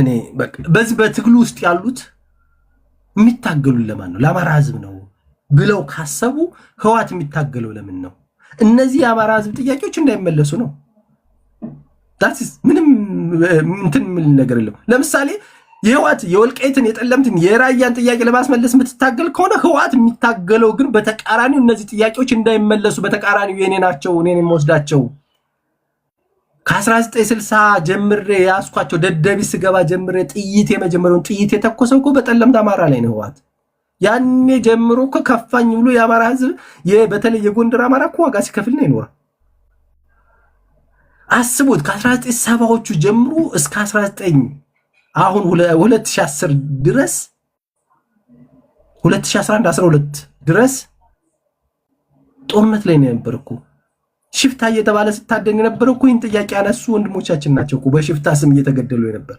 እኔ በዚህ በትግሉ ውስጥ ያሉት የሚታገሉ ለማን ነው? ለአማራ ህዝብ ነው ብለው ካሰቡ ህዋት የሚታገለው ለምን ነው? እነዚህ የአማራ ህዝብ ጥያቄዎች እንዳይመለሱ ነው። ዳትስ ምንም እንትን ምን ነገር የለም። ለምሳሌ የህዋት የወልቃይትን የጠለምትን የራያን ጥያቄ ለማስመለስ የምትታገል ከሆነ ህዋት የሚታገለው ግን በተቃራኒው እነዚህ ጥያቄዎች እንዳይመለሱ በተቃራኒው የኔ ናቸው እኔን የምወስዳቸው ከ1960 ጀምሬ ያስኳቸው ደደቢ ስገባ ጀምሬ ጥይት የመጀመሪያውን ጥይት የተኮሰው እኮ በጠለምት አማራ ላይ ነው ህዋት። ያኔ ጀምሮ እኮ ከፋኝ ብሎ የአማራ ህዝብ በተለይ የጎንደር አማራ እኮ ዋጋ ሲከፍል ነው ይኖር። አስቡት ከ1970ዎቹ ጀምሮ እስከ 19 አሁን 2010 ድረስ 2011 12 ድረስ ጦርነት ላይ ነው የነበረው። ሽፍታ እየተባለ ስታደን የነበረው እኮ ይህን ጥያቄ ያነሱ ወንድሞቻችን ናቸው እኮ በሽፍታ ስም እየተገደሉ የነበር።